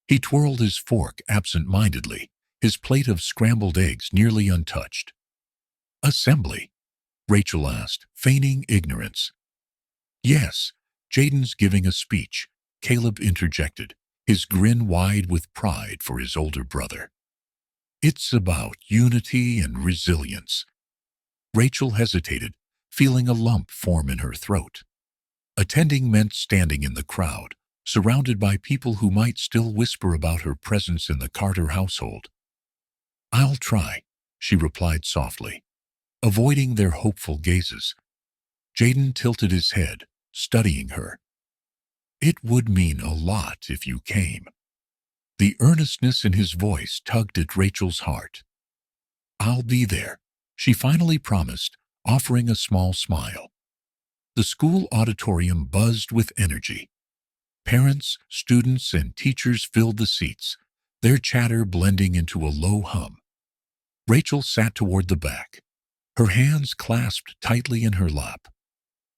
A: He twirled his fork absent-mindedly, his plate of scrambled eggs nearly untouched. "Assembly?" Rachel asked, feigning ignorance. "Yes, Jaden's giving a speech," Caleb interjected, his grin wide with pride for his older brother. "It's about unity and resilience." Rachel hesitated, feeling a lump form in her throat. Attending meant standing in the crowd, surrounded by people who might still whisper about her presence in the Carter household. "I'll try," she replied softly, avoiding their hopeful gazes. Jaden tilted his head, studying her. "It would mean a lot if you came." The earnestness in his voice tugged at Rachel's heart. "I'll be there," she finally promised, offering a small smile. The school auditorium buzzed with energy. Parents, students, and teachers filled the seats, their chatter blending into a low hum. Rachel sat toward the back, her hands clasped tightly in her lap.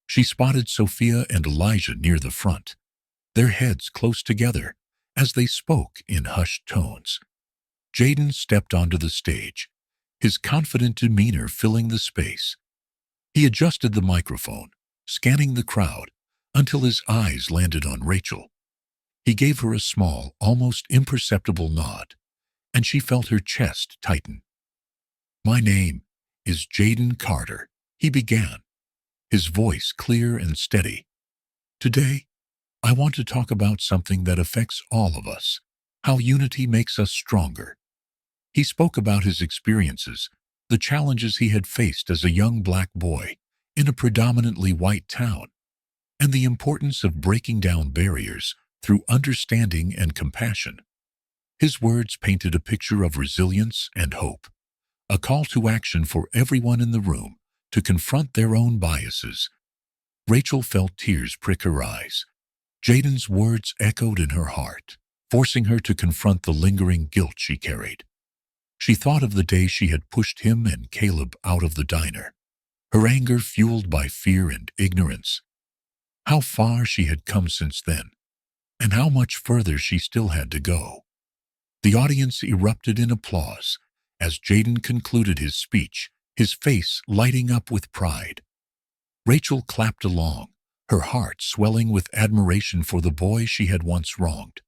A: She spotted Sophia and Elijah near the front, their heads close together, as they spoke in hushed tones. Jaden stepped onto the stage, his confident demeanor filling the space. He adjusted the microphone, scanning the crowd, until his eyes landed on Rachel. He gave her a small, almost imperceptible nod, and she felt her chest tighten. "My name is Jaden Carter," he began, his voice clear and steady. "Today, I want to talk about something that affects all of us, how unity makes us stronger." He spoke about his experiences, the challenges he had faced as a young black boy in a predominantly white town, and the importance of breaking down barriers through understanding and compassion. His words painted a picture of resilience and hope, a call to action for everyone in the room to confront their own biases. Rachel felt tears prick her eyes. Jaden's words echoed in her heart, forcing her to confront the lingering guilt she carried. She thought of the day she had pushed him and Caleb out of the diner, her anger fueled by fear and ignorance. How far she had come since then, and how much further she still had to go. The audience erupted in applause as Jaden concluded his speech, his face lighting up with pride. Rachel clapped along, her heart swelling with admiration for the boy she had once wronged.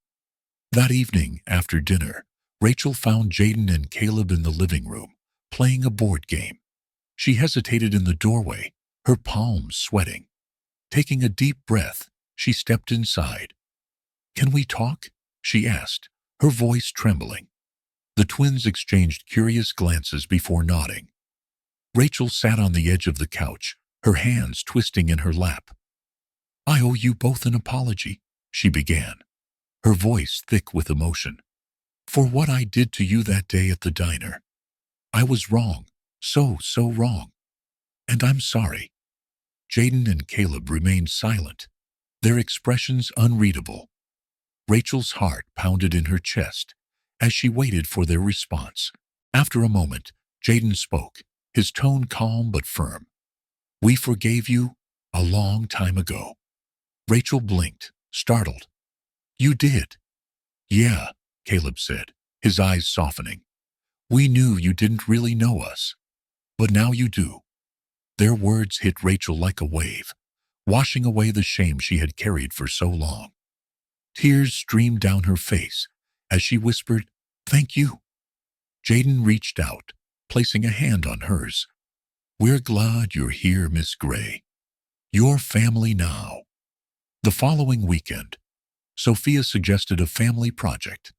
A: That evening, after dinner, Rachel found Jaden and Caleb in the living room, playing a board game. She hesitated in the doorway, her palms sweating. Taking a deep breath, she stepped inside. "Can we talk?" she asked, her voice trembling. The twins exchanged curious glances before nodding. Rachel sat on the edge of the couch, her hands twisting in her lap. "I owe you both an apology," she began, her voice thick with emotion. "For what I did to you that day at the diner. I was wrong, so wrong. And I'm sorry." Jaden and Caleb remained silent, their expressions unreadable. Rachel's heart pounded in her chest as she waited for their response. After a moment, Jaden spoke, his tone calm but firm. "We forgave you a long time ago." Rachel blinked, startled. "You did?" "Yeah," Caleb said, his eyes softening. "We knew you didn't really know us, but now you do." Their words hit Rachel like a wave, washing away the shame she had carried for so long. Tears streamed down her face as she whispered, "Thank you." Jaden reached out, placing a hand on hers. "We're glad you're here, Miss Gray." Your family now. The following weekend, Sophia suggested a family project,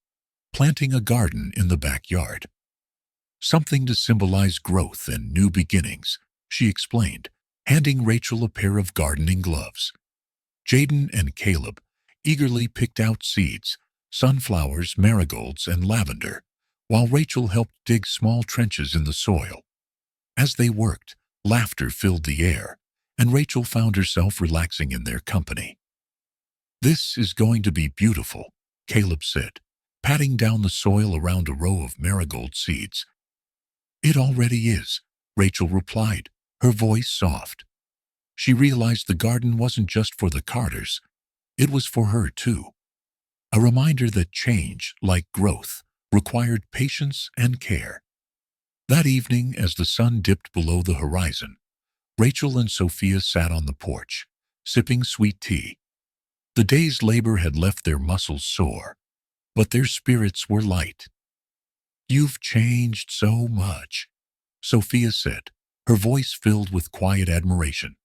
A: planting a garden in the backyard. Something to symbolize growth and new beginnings, she explained, handing Rachel a pair of gardening gloves. Jaden and Caleb eagerly picked out seeds, sunflowers, marigolds, and lavender, while Rachel helped dig small trenches in the soil. As they worked, laughter filled the air, and Rachel found herself relaxing in their company. "This is going to be beautiful," Caleb said, patting down the soil around a row of marigold seeds. "It already is," Rachel replied, her voice soft. She realized the garden wasn't just for the Carters, it was for her too. A reminder that change, like growth, required patience and care. That evening, as the sun dipped below the horizon, Rachel and Sophia sat on the porch, sipping sweet tea. The day's labor had left their muscles sore, but their spirits were light. "You've changed so much," Sophia said, her voice filled with quiet admiration.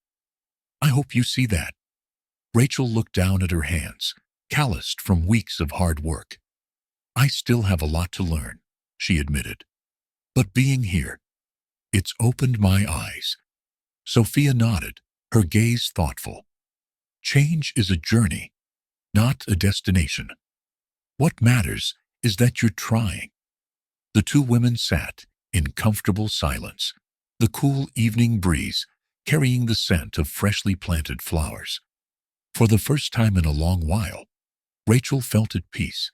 A: "I hope you see that." Rachel looked down at her hands, calloused from weeks of hard work. "I still have a lot to learn," she admitted. "But being here, it's opened my eyes." Sophia nodded, her gaze thoughtful. "Change is a journey, not a destination. What matters is that you're trying." The two women sat in comfortable silence, the cool evening breeze carrying the scent of freshly planted flowers. For the first time in a long while, Rachel felt at peace.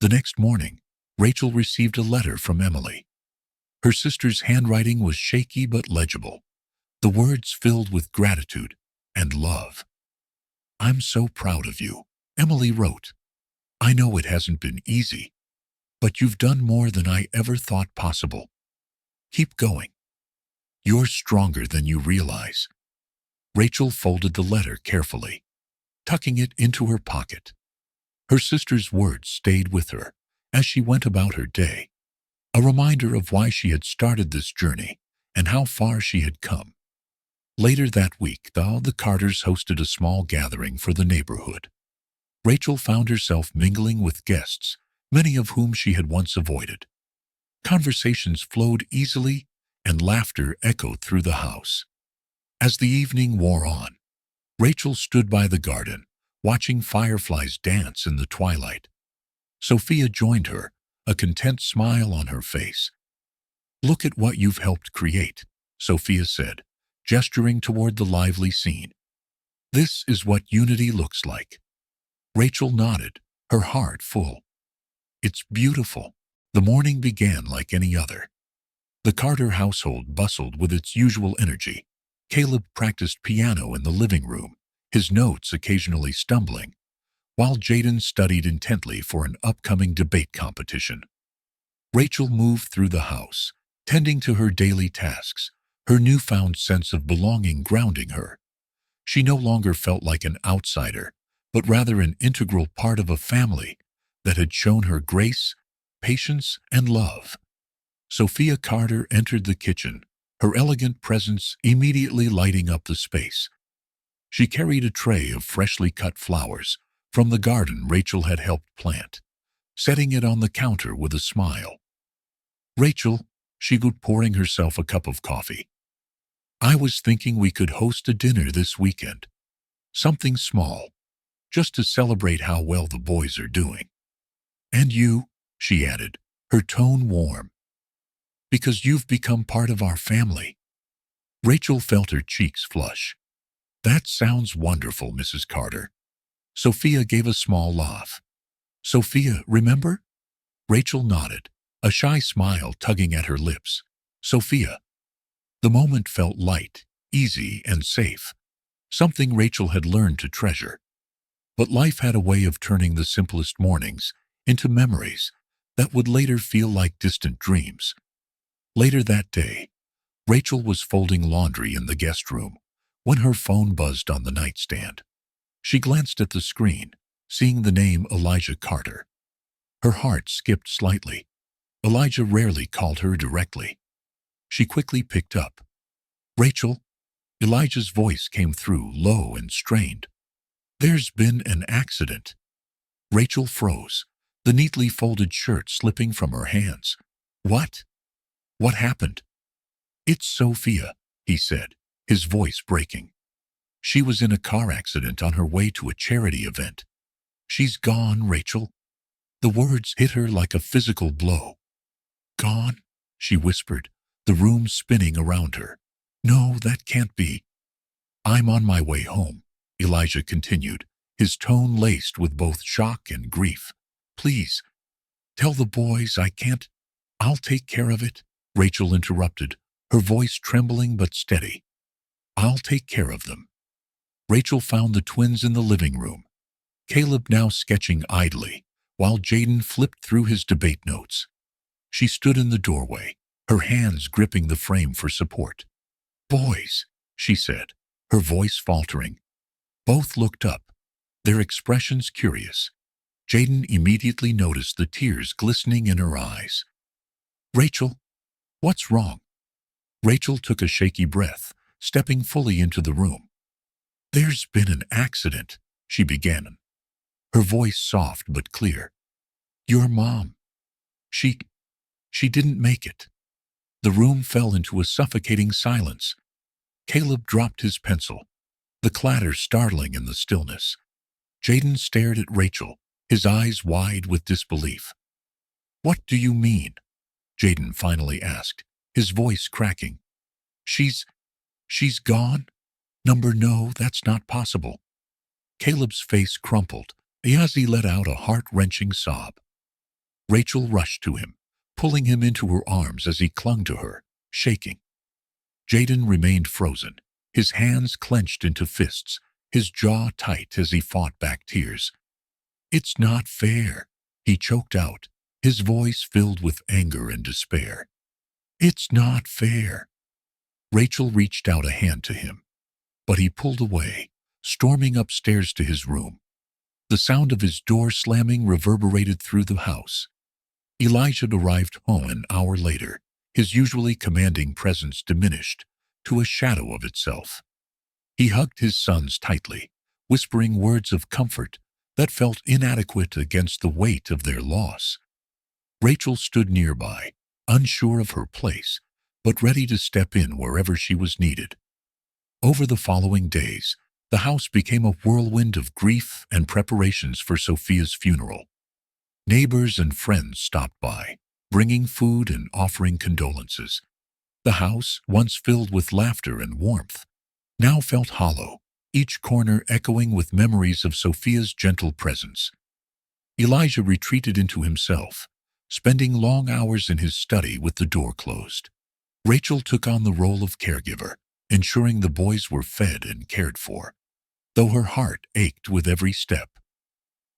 A: The next morning, Rachel received a letter from Emily. Her sister's handwriting was shaky but legible, the words filled with gratitude and love. "I'm so proud of you," Emily wrote. "I know it hasn't been easy, but you've done more than I ever thought possible. Keep going. You're stronger than you realize." Rachel folded the letter carefully, tucking it into her pocket. Her sister's words stayed with her as she went about her day, a reminder of why she had started this journey and how far she had come. Later that week, the Carters hosted a small gathering for the neighborhood. Rachel found herself mingling with guests, many of whom she had once avoided. Conversations flowed easily, and laughter echoed through the house. As the evening wore on, Rachel stood by the garden, watching fireflies dance in the twilight. Sophia joined her, a content smile on her face. "Look at what you've helped create," Sophia said, gesturing toward the lively scene. "This is what unity looks like." Rachel nodded, her heart full. "It's beautiful." The morning began like any other. The Carter household bustled with its usual energy. Caleb practiced piano in the living room, his notes occasionally stumbling, while Jaden studied intently for an upcoming debate competition. Rachel moved through the house, tending to her daily tasks, her newfound sense of belonging grounding her. She no longer felt like an outsider, but rather an integral part of a family that had shown her grace, patience, and love. Sophia Carter entered the kitchen, her elegant presence immediately lighting up the space. She carried a tray of freshly cut flowers from the garden Rachel had helped plant, setting it on the counter with a smile. "Rachel," she said, pouring herself a cup of coffee, "I was thinking we could host a dinner this weekend. Something small, just to celebrate how well the boys are doing. And you," she added, her tone warm, "because you've become part of our family." Rachel felt her cheeks flush. "That sounds wonderful, Mrs. Carter." Sophia gave a small laugh. "Sophia, remember?" Rachel nodded, a shy smile tugging at her lips. "Sophia." The moment felt light, easy, and safe, something Rachel had learned to treasure. But life had a way of turning the simplest mornings into memories that would later feel like distant dreams. Later that day, Rachel was folding laundry in the guest room when her phone buzzed on the nightstand. She glanced at the screen, seeing the name Elijah Carter. Her heart skipped slightly. Elijah rarely called her directly. She quickly picked up. "Rachel, Elijah's voice came through, low and strained. There's been an accident. Rachel froze, the neatly folded shirt slipping from her hands. What? What happened? It's Sophia, he said, his voice breaking. She was in a car accident on her way to a charity event. She's gone, Rachel. The words hit her like a physical blow. Gone? She whispered, the room spinning around her. No, that can't be. I'm on my way home, Elijah continued, his tone laced with both shock and grief. Please, tell the boys I can't. I'll take care of it, Rachel interrupted, her voice trembling but steady. I'll take care of them. Rachel found the twins in the living room, Caleb now sketching idly, while Jaden flipped through his debate notes. She stood in the doorway, her hands gripping the frame for support. Boys, she said, her voice faltering. Both looked up, their expressions curious. Jaden immediately noticed the tears glistening in her eyes. Rachel, what's wrong? Rachel took a shaky breath, stepping fully into the room. There's been an accident, she began, her voice soft but clear. Your mom. She didn't make it. The room fell into a suffocating silence. Caleb dropped his pencil, the clatter startling in the stillness. Jaden stared at Rachel, his eyes wide with disbelief. What do you mean? Jaden finally asked, his voice cracking. She's gone? No, that's not possible. Caleb's face crumpled as he let out a heart-wrenching sob. Rachel rushed to him, pulling him into her arms as he clung to her, shaking. Jaden remained frozen, his hands clenched into fists, his jaw tight as he fought back tears. It's not fair, he choked out, his voice filled with anger and despair. It's not fair. Rachel reached out a hand to him, but he pulled away, storming upstairs to his room. The sound of his door slamming reverberated through the house. Elijah arrived home an hour later, his usually commanding presence diminished to a shadow of itself. He hugged his sons tightly, whispering words of comfort that felt inadequate against the weight of their loss. Rachel stood nearby, unsure of her place, but ready to step in wherever she was needed. Over the following days, the house became a whirlwind of grief and preparations for Sophia's funeral. Neighbors and friends stopped by, bringing food and offering condolences. The house, once filled with laughter and warmth, now felt hollow, each corner echoing with memories of Sophia's gentle presence. Elijah retreated into himself, spending long hours in his study with the door closed. Rachel took on the role of caregiver, ensuring the boys were fed and cared for, though her heart ached with every step.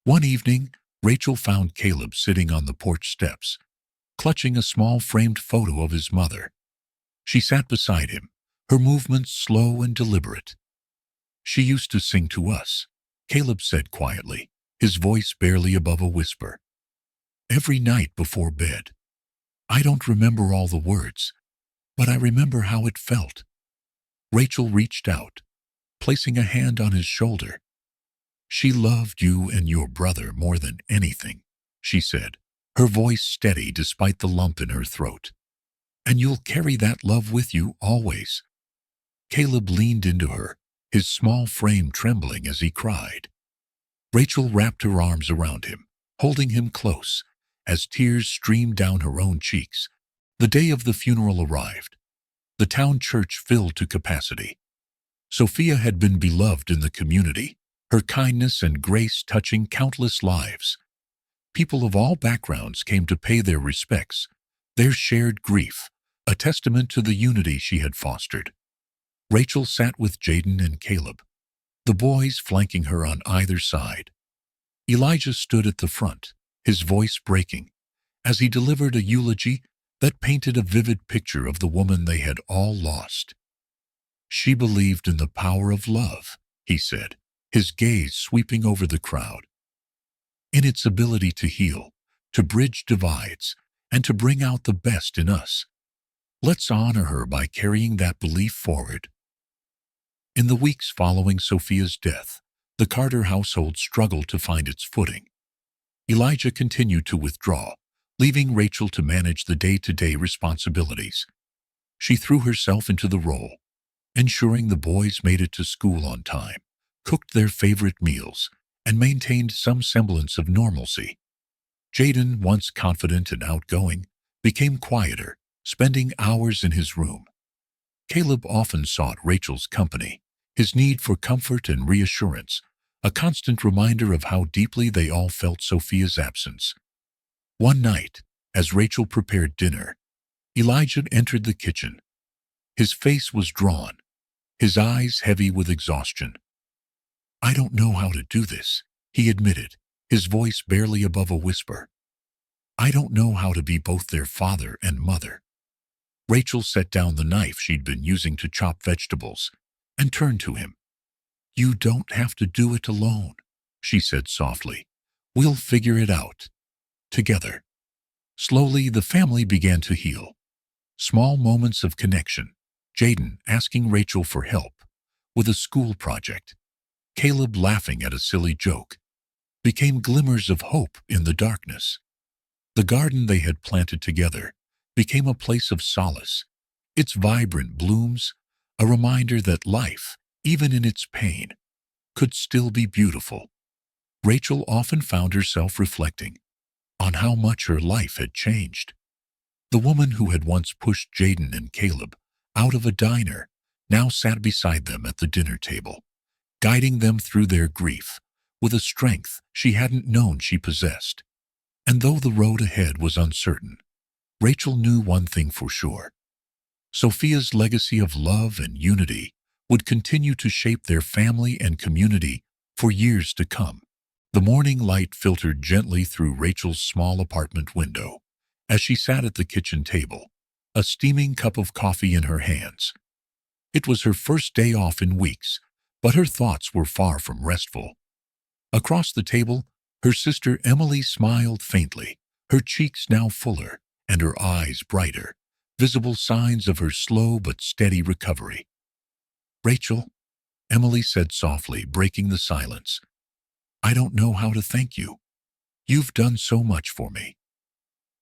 A: One evening, Rachel found Caleb sitting on the porch steps, clutching a small framed photo of his mother. She sat beside him, her movements slow and deliberate. She used to sing to us, Caleb said quietly, his voice barely above a whisper. Every night before bed. I don't remember all the words, but I remember how it felt. Rachel reached out, placing a hand on his shoulder. She loved you and your brother more than anything, she said, her voice steady despite the lump in her throat. And you'll carry that love with you always. Caleb leaned into her, his small frame trembling as he cried. Rachel wrapped her arms around him, holding him close, as tears streamed down her own cheeks. The day of the funeral arrived. The town church filled to capacity. Sophia had been beloved in the community, her kindness and grace touching countless lives. People of all backgrounds came to pay their respects, their shared grief, a testament to the unity she had fostered. Rachel sat with Jaden and Caleb, the boys flanking her on either side. Elijah stood at the front, his voice breaking, as he delivered a eulogy that painted a vivid picture of the woman they had all lost. She believed in the power of love, he said, his gaze sweeping over the crowd. In its ability to heal, to bridge divides, and to bring out the best in us. Let's honor her by carrying that belief forward. In the weeks following Sophia's death, the Carter household struggled to find its footing. Elijah continued to withdraw, leaving Rachel to manage the day-to-day responsibilities. She threw herself into the role, ensuring the boys made it to school on time, cooked their favorite meals, and maintained some semblance of normalcy. Jaden, once confident and outgoing, became quieter, spending hours in his room. Caleb often sought Rachel's company, his need for comfort and reassurance, a constant reminder of how deeply they all felt Sophia's absence. One night, as Rachel prepared dinner, Elijah entered the kitchen. His face was drawn, his eyes heavy with exhaustion. "I don't know how to do this," he admitted, his voice barely above a whisper. "I don't know how to be both their father and mother." Rachel set down the knife she'd been using to chop vegetables and turned to him. "You don't have to do it alone," she said softly. "We'll figure it out together." Slowly, the family began to heal. Small moments of connection, Jaden asking Rachel for help with a school project, Caleb laughing at a silly joke, became glimmers of hope in the darkness. The garden they had planted together became a place of solace, its vibrant blooms a reminder that life, even in its pain, could still be beautiful. Rachel often found herself reflecting on how much her life had changed. The woman who had once pushed Jaden and Caleb out of a diner now sat beside them at the dinner table, guiding them through their grief with a strength she hadn't known she possessed. And though the road ahead was uncertain, Rachel knew one thing for sure. Sophia's legacy of love and unity would continue to shape their family and community for years to come. The morning light filtered gently through Rachel's small apartment window as she sat at the kitchen table, a steaming cup of coffee in her hands. It was her first day off in weeks, but her thoughts were far from restful. Across the table, her sister Emily smiled faintly, her cheeks now fuller and her eyes brighter, visible signs of her slow but steady recovery. "Rachel," Emily said softly, breaking the silence, "I don't know how to thank you. You've done so much for me."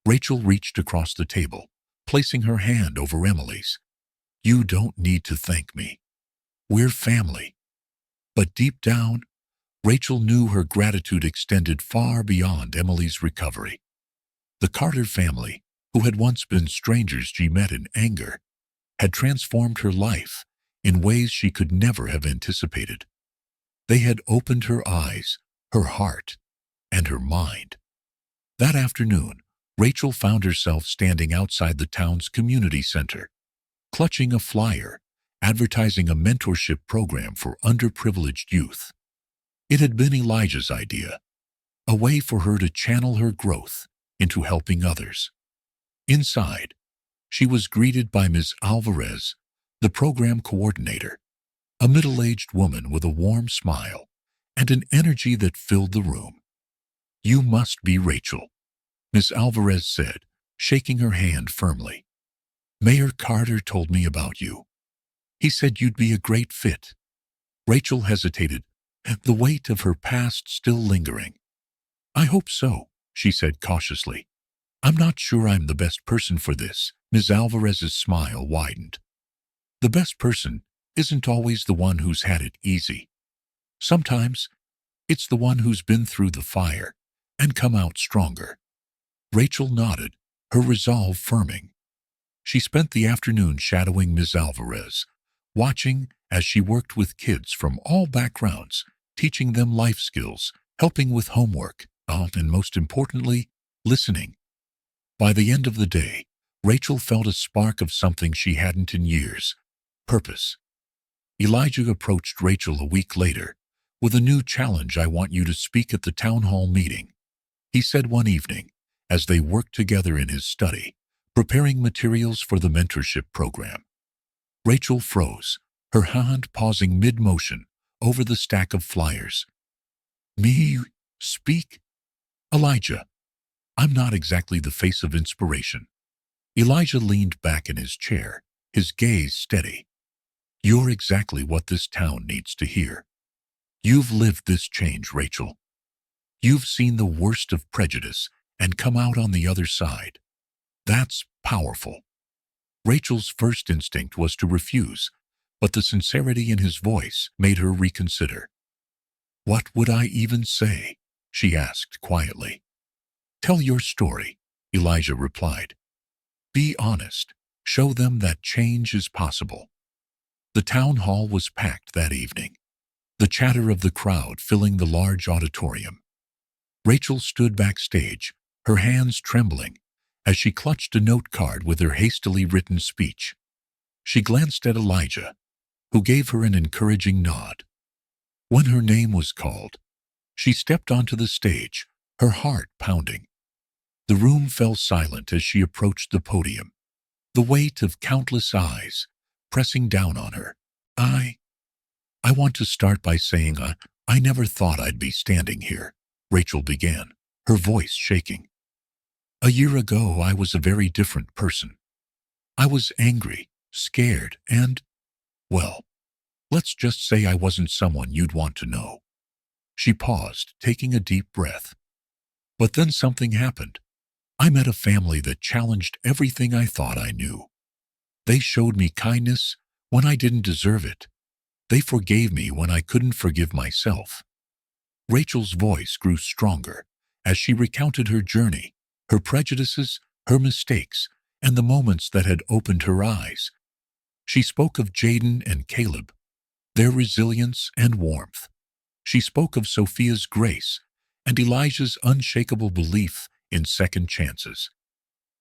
A: Rachel reached across the table, placing her hand over Emily's. "You don't need to thank me. We're family." But deep down, Rachel knew her gratitude extended far beyond Emily's recovery. The Carter family, who had once been strangers she met in anger, had transformed her life in ways she could never have anticipated. They had opened her eyes, her heart, and her mind. That afternoon, Rachel found herself standing outside the town's community center, clutching a flyer advertising a mentorship program for underprivileged youth. It had been Elijah's idea, a way for her to channel her growth into helping others. Inside, she was greeted by Ms. Alvarez, the program coordinator, a middle-aged woman with a warm smile and an energy that filled the room. "You must be Rachel," Ms. Alvarez said, shaking her hand firmly. "Mayor Carter told me about you. He said you'd be a great fit." Rachel hesitated, the weight of her past still lingering. "I hope so," she said cautiously. "I'm not sure I'm the best person for this." Ms. Alvarez's smile widened. "The best person isn't always the one who's had it easy. Sometimes it's the one who's been through the fire and come out stronger." Rachel nodded, her resolve firming. She spent the afternoon shadowing Ms. Alvarez, watching as she worked with kids from all backgrounds, teaching them life skills, helping with homework, and most importantly, listening. By the end of the day, Rachel felt a spark of something she hadn't in years: purpose. Elijah approached Rachel a week later with a new challenge. "I want you to speak at the town hall meeting," he said one evening as they worked together in his study, preparing materials for the mentorship program. Rachel froze, her hand pausing mid-motion over the stack of flyers. "Me speak? Elijah, I'm not exactly the face of inspiration." Elijah leaned back in his chair, his gaze steady. You're exactly what this town needs to hear. You've lived this change, Rachel. You've seen the worst of prejudice and come out on the other side. That's powerful. Rachel's first instinct was to refuse, but the sincerity in his voice made her reconsider. What would I even say? She asked quietly. Tell your story, Elijah replied. Be honest. Show them that change is possible. The town hall was packed that evening, the chatter of the crowd filling the large auditorium. Rachel stood backstage, her hands trembling, as she clutched a note card with her hastily written speech. She glanced at Elijah, who gave her an encouraging nod. When her name was called, she stepped onto the stage, her heart pounding. The room fell silent as she approached the podium, the weight of countless eyes pressing down on her. I want to start by saying I never thought I'd be standing here, Rachel began, her voice shaking. A year ago, I was a very different person. I was angry, scared, and, well, let's just say I wasn't someone you'd want to know. She paused, taking a deep breath. But then something happened. I met a family that challenged everything I thought I knew. They showed me kindness when I didn't deserve it. They forgave me when I couldn't forgive myself. Rachel's voice grew stronger as she recounted her journey, her prejudices, her mistakes, and the moments that had opened her eyes. She spoke of Jaden and Caleb, their resilience and warmth. She spoke of Sophia's grace and Elijah's unshakable belief in second chances.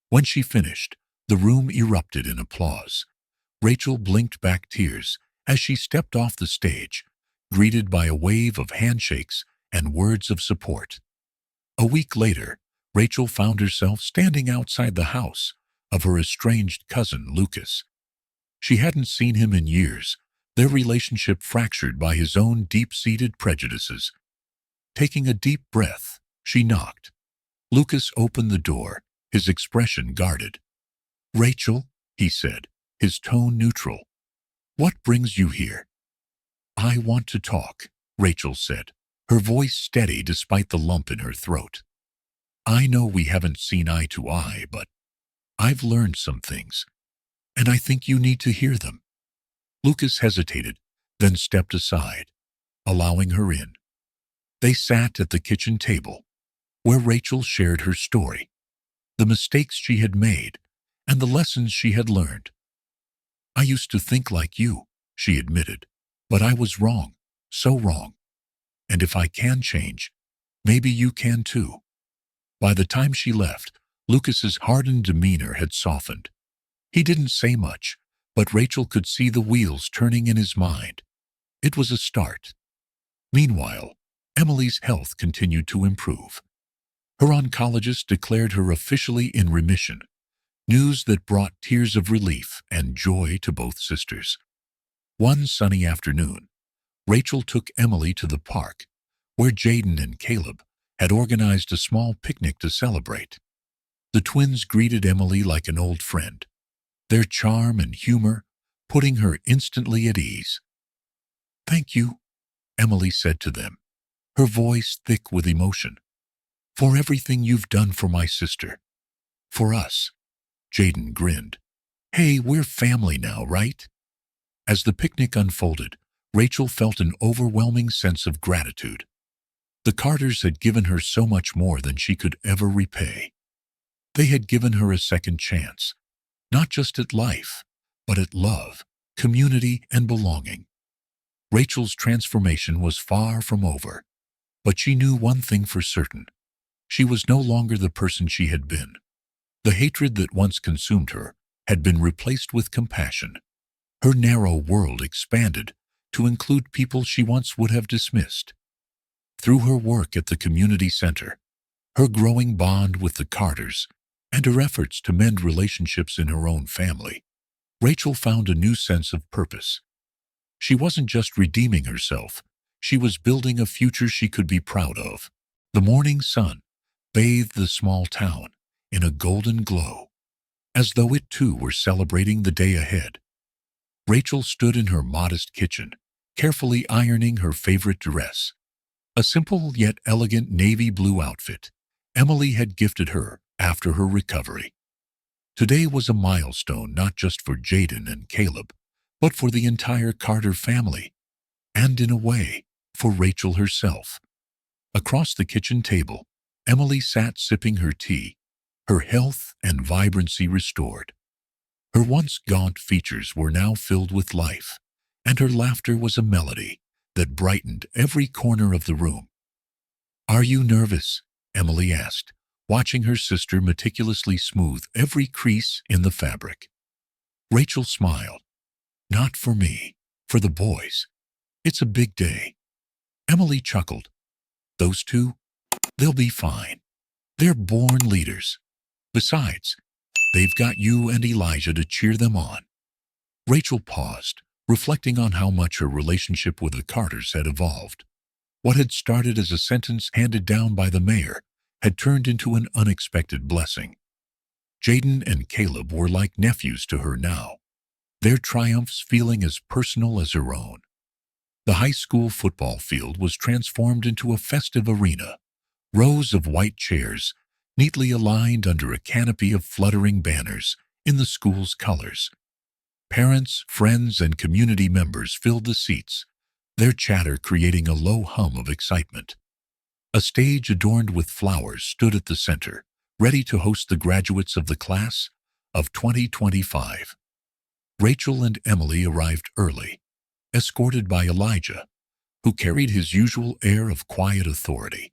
A: When she finished, the room erupted in applause. Rachel blinked back tears as she stepped off the stage, greeted by a wave of handshakes and words of support. A week later, Rachel found herself standing outside the house of her estranged cousin, Lucas. She hadn't seen him in years, their relationship fractured by his own deep-seated prejudices. Taking a deep breath, she knocked. Lucas opened the door, his expression guarded. Rachel, he said, his tone neutral. What brings you here? I want to talk, Rachel said, her voice steady despite the lump in her throat. I know we haven't seen eye to eye, but I've learned some things, and I think you need to hear them. Lucas hesitated, then stepped aside, allowing her in. They sat at the kitchen table, where Rachel shared her story, the mistakes she had made, and the lessons she had learned. I used to think like you, she admitted, but I was wrong, so wrong. And if I can change, maybe you can too. By the time she left, Lucas's hardened demeanor had softened. He didn't say much, but Rachel could see the wheels turning in his mind. It was a start. Meanwhile, Emily's health continued to improve. Her oncologist declared her officially in remission, news that brought tears of relief and joy to both sisters. One sunny afternoon, Rachel took Emily to the park, where Jaden and Caleb had organized a small picnic to celebrate. The twins greeted Emily like an old friend, their charm and humor putting her instantly at ease. Thank you, Emily said to them, her voice thick with emotion, for everything you've done for my sister. For us. Jaden grinned. Hey, we're family now, right? As the picnic unfolded, Rachel felt an overwhelming sense of gratitude. The Carters had given her so much more than she could ever repay. They had given her a second chance, not just at life, but at love, community, and belonging. Rachel's transformation was far from over, but she knew one thing for certain. She was no longer the person she had been. The hatred that once consumed her had been replaced with compassion. Her narrow world expanded to include people she once would have dismissed. Through her work at the community center, her growing bond with the Carters, and her efforts to mend relationships in her own family, Rachel found a new sense of purpose. She wasn't just redeeming herself, she was building a future she could be proud of. The morning sun bathed the small town in a golden glow, as though it too were celebrating the day ahead. Rachel stood in her modest kitchen, carefully ironing her favorite dress, a simple yet elegant navy blue outfit Emily had gifted her after her recovery. Today was a milestone not just for Jaden and Caleb, but for the entire Carter family, and in a way, for Rachel herself. Across the kitchen table, Emily sat sipping her tea, her health and vibrancy restored. Her once gaunt features were now filled with life, and her laughter was a melody that brightened every corner of the room. "Are you nervous?" Emily asked, watching her sister meticulously smooth every crease in the fabric. Rachel smiled. "Not for me, for the boys. It's a big day." Emily chuckled. "Those two? They'll be fine. They're born leaders. Besides, they've got you and Elijah to cheer them on." Rachel paused, reflecting on how much her relationship with the Carters had evolved. What had started as a sentence handed down by the mayor had turned into an unexpected blessing. Jaden and Caleb were like nephews to her now, their triumphs feeling as personal as her own. The high school football field was transformed into a festive arena, rows of white chairs neatly aligned under a canopy of fluttering banners in the school's colors. Parents, friends, and community members filled the seats, their chatter creating a low hum of excitement. A stage adorned with flowers stood at the center, ready to host the graduates of the class of 2025. Rachel and Emily arrived early, escorted by Elijah, who carried his usual air of quiet authority.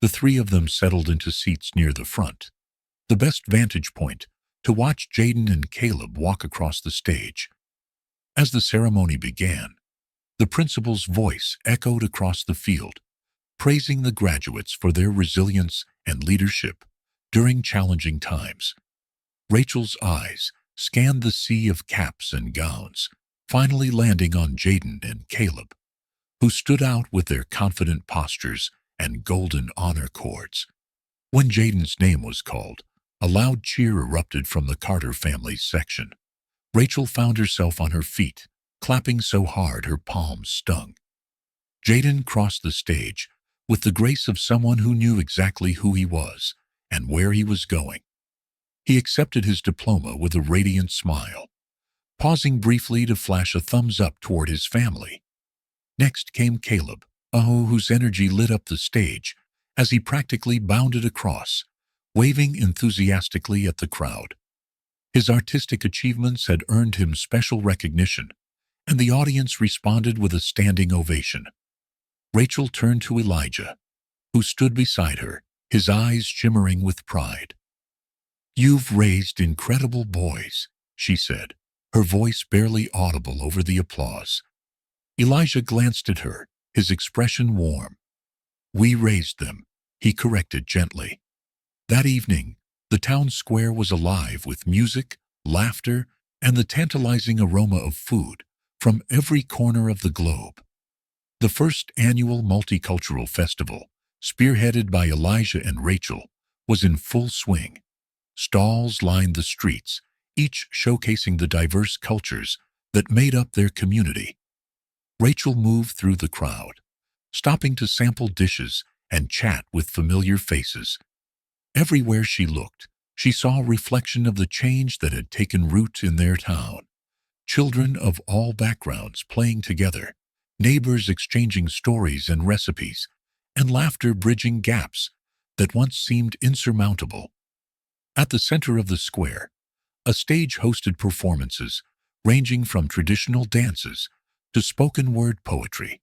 A: The three of them settled into seats near the front, the best vantage point to watch Jaden and Caleb walk across the stage. As the ceremony began, the principal's voice echoed across the field, praising the graduates for their resilience and leadership during challenging times. Rachel's eyes scanned the sea of caps and gowns, finally landing on Jaden and Caleb, who stood out with their confident postures and golden honor cords. When Jaden's name was called, a loud cheer erupted from the Carter family's section. Rachel found herself on her feet, clapping so hard her palms stung. Jaden crossed the stage with the grace of someone who knew exactly who he was and where he was going. He accepted his diploma with a radiant smile, pausing briefly to flash a thumbs up toward his family. Next came Caleb, whose energy lit up the stage as he practically bounded across, waving enthusiastically at the crowd. His artistic achievements had earned him special recognition, and the audience responded with a standing ovation. Rachel turned to Elijah, who stood beside her, his eyes shimmering with pride. "You've raised incredible boys," she said, her voice barely audible over the applause. Elijah glanced at her, his expression warm. "We raised them," he corrected gently. That evening, the town square was alive with music, laughter, and the tantalizing aroma of food from every corner of the globe. The first annual multicultural festival, spearheaded by Elijah and Rachel, was in full swing. Stalls lined the streets, each showcasing the diverse cultures that made up their community. Rachel moved through the crowd, stopping to sample dishes and chat with familiar faces. Everywhere she looked, she saw a reflection of the change that had taken root in their town. Children of all backgrounds playing together, neighbors exchanging stories and recipes, and laughter bridging gaps that once seemed insurmountable. At the center of the square, a stage hosted performances ranging from traditional dances to spoken-word poetry.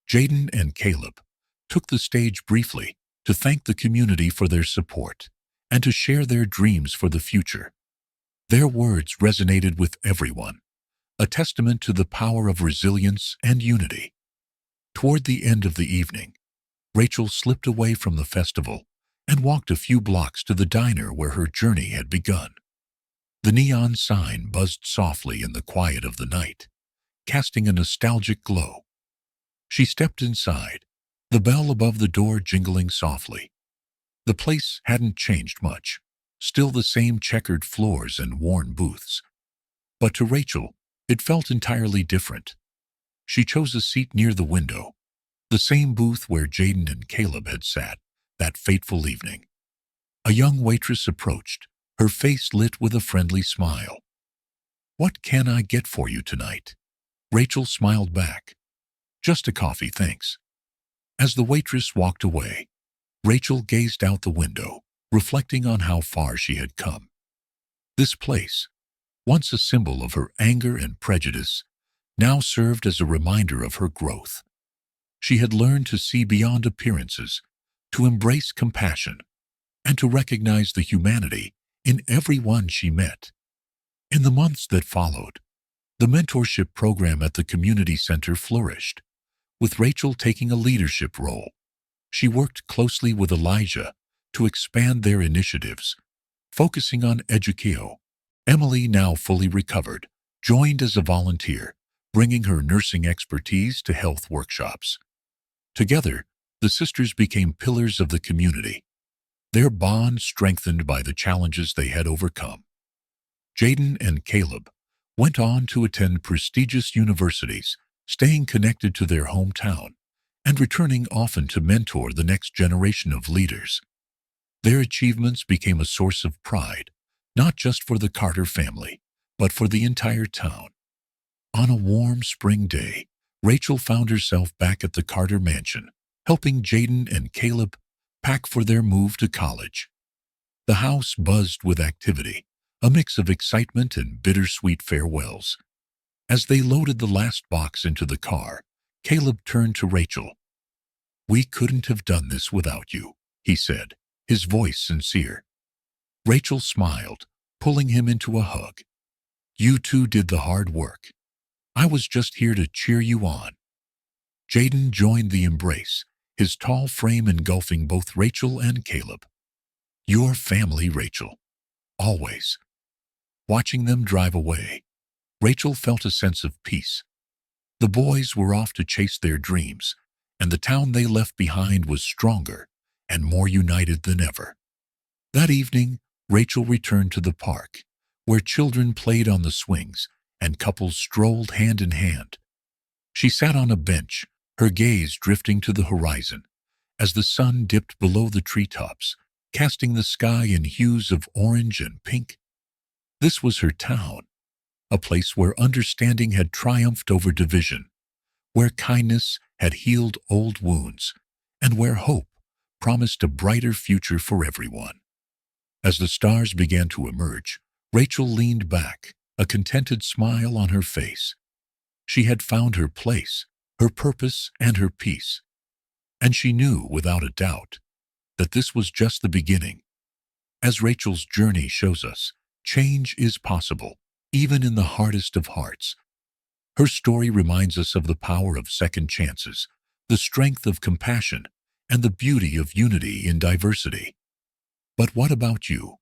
A: Jaden and Caleb took the stage briefly to thank the community for their support and to share their dreams for the future. Their words resonated with everyone, a testament to the power of resilience and unity. Toward the end of the evening, Rachel slipped away from the festival and walked a few blocks to the diner where her journey had begun. The neon sign buzzed softly in the quiet of the night, casting a nostalgic glow. She stepped inside, the bell above the door jingling softly. The place hadn't changed much, still the same checkered floors and worn booths. But to Rachel, It felt entirely different. She chose a seat near the window, the same booth where Jaden and Caleb had sat that fateful evening. A young waitress approached, her face lit with a friendly smile. "What can I get for you tonight?" Rachel smiled back. "Just a coffee, thanks." As the waitress walked away, Rachel gazed out the window, reflecting on how far she had come. This place, once a symbol of her anger and prejudice, now served as a reminder of her growth. She had learned to see beyond appearances, to embrace compassion, and to recognize the humanity in everyone she met. In the months that followed, the mentorship program at the community center flourished, with Rachel taking a leadership role. She worked closely with Elijah to expand their initiatives, focusing on education. Emily, now fully recovered, joined as a volunteer, bringing her nursing expertise to health workshops. Together, the sisters became pillars of the community, their bond strengthened by the challenges they had overcome. Jaden and Caleb went on to attend prestigious universities, staying connected to their hometown and returning often to mentor the next generation of leaders. Their achievements became a source of pride, not just for the Carter family, but for the entire town. On a warm spring day, Rachel found herself back at the Carter mansion, helping Jaden and Caleb pack for their move to college. The house buzzed with activity, a mix of excitement and bittersweet farewells. As they loaded the last box into the car, Caleb turned to Rachel. "We couldn't have done this without you," he said, his voice sincere. Rachel smiled, pulling him into a hug. "You two did the hard work. I was just here to cheer you on." Jaden joined the embrace, his tall frame engulfing both Rachel and Caleb. "Your family, Rachel. Always." Watching them drive away, Rachel felt a sense of peace. The boys were off to chase their dreams, and the town they left behind was stronger and more united than ever. That evening, Rachel returned to the park, where children played on the swings and couples strolled hand in hand. She sat on a bench, her gaze drifting to the horizon, as the sun dipped below the treetops, casting the sky in hues of orange and pink. This was her town, a place where understanding had triumphed over division, where kindness had healed old wounds, and where hope promised a brighter future for everyone. As the stars began to emerge, Rachel leaned back, a contented smile on her face. She had found her place, her purpose, and her peace. And she knew, without a doubt, that this was just the beginning. As Rachel's journey shows us, change is possible, even in the hardest of hearts. Her story reminds us of the power of second chances, the strength of compassion, and the beauty of unity in diversity. But what about you?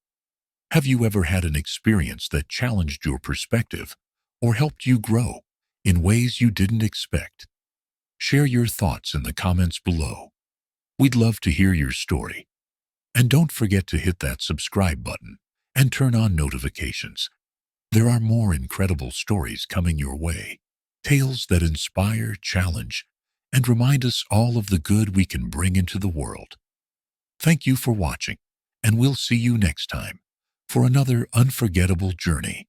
A: Have you ever had an experience that challenged your perspective or helped you grow in ways you didn't expect? Share your thoughts in the comments below. We'd love to hear your story. And don't forget to hit that subscribe button and turn on notifications. There are more incredible stories coming your way, tales that inspire, challenge, and remind us all of the good we can bring into the world. Thank you for watching, and we'll see you next time for another unforgettable journey.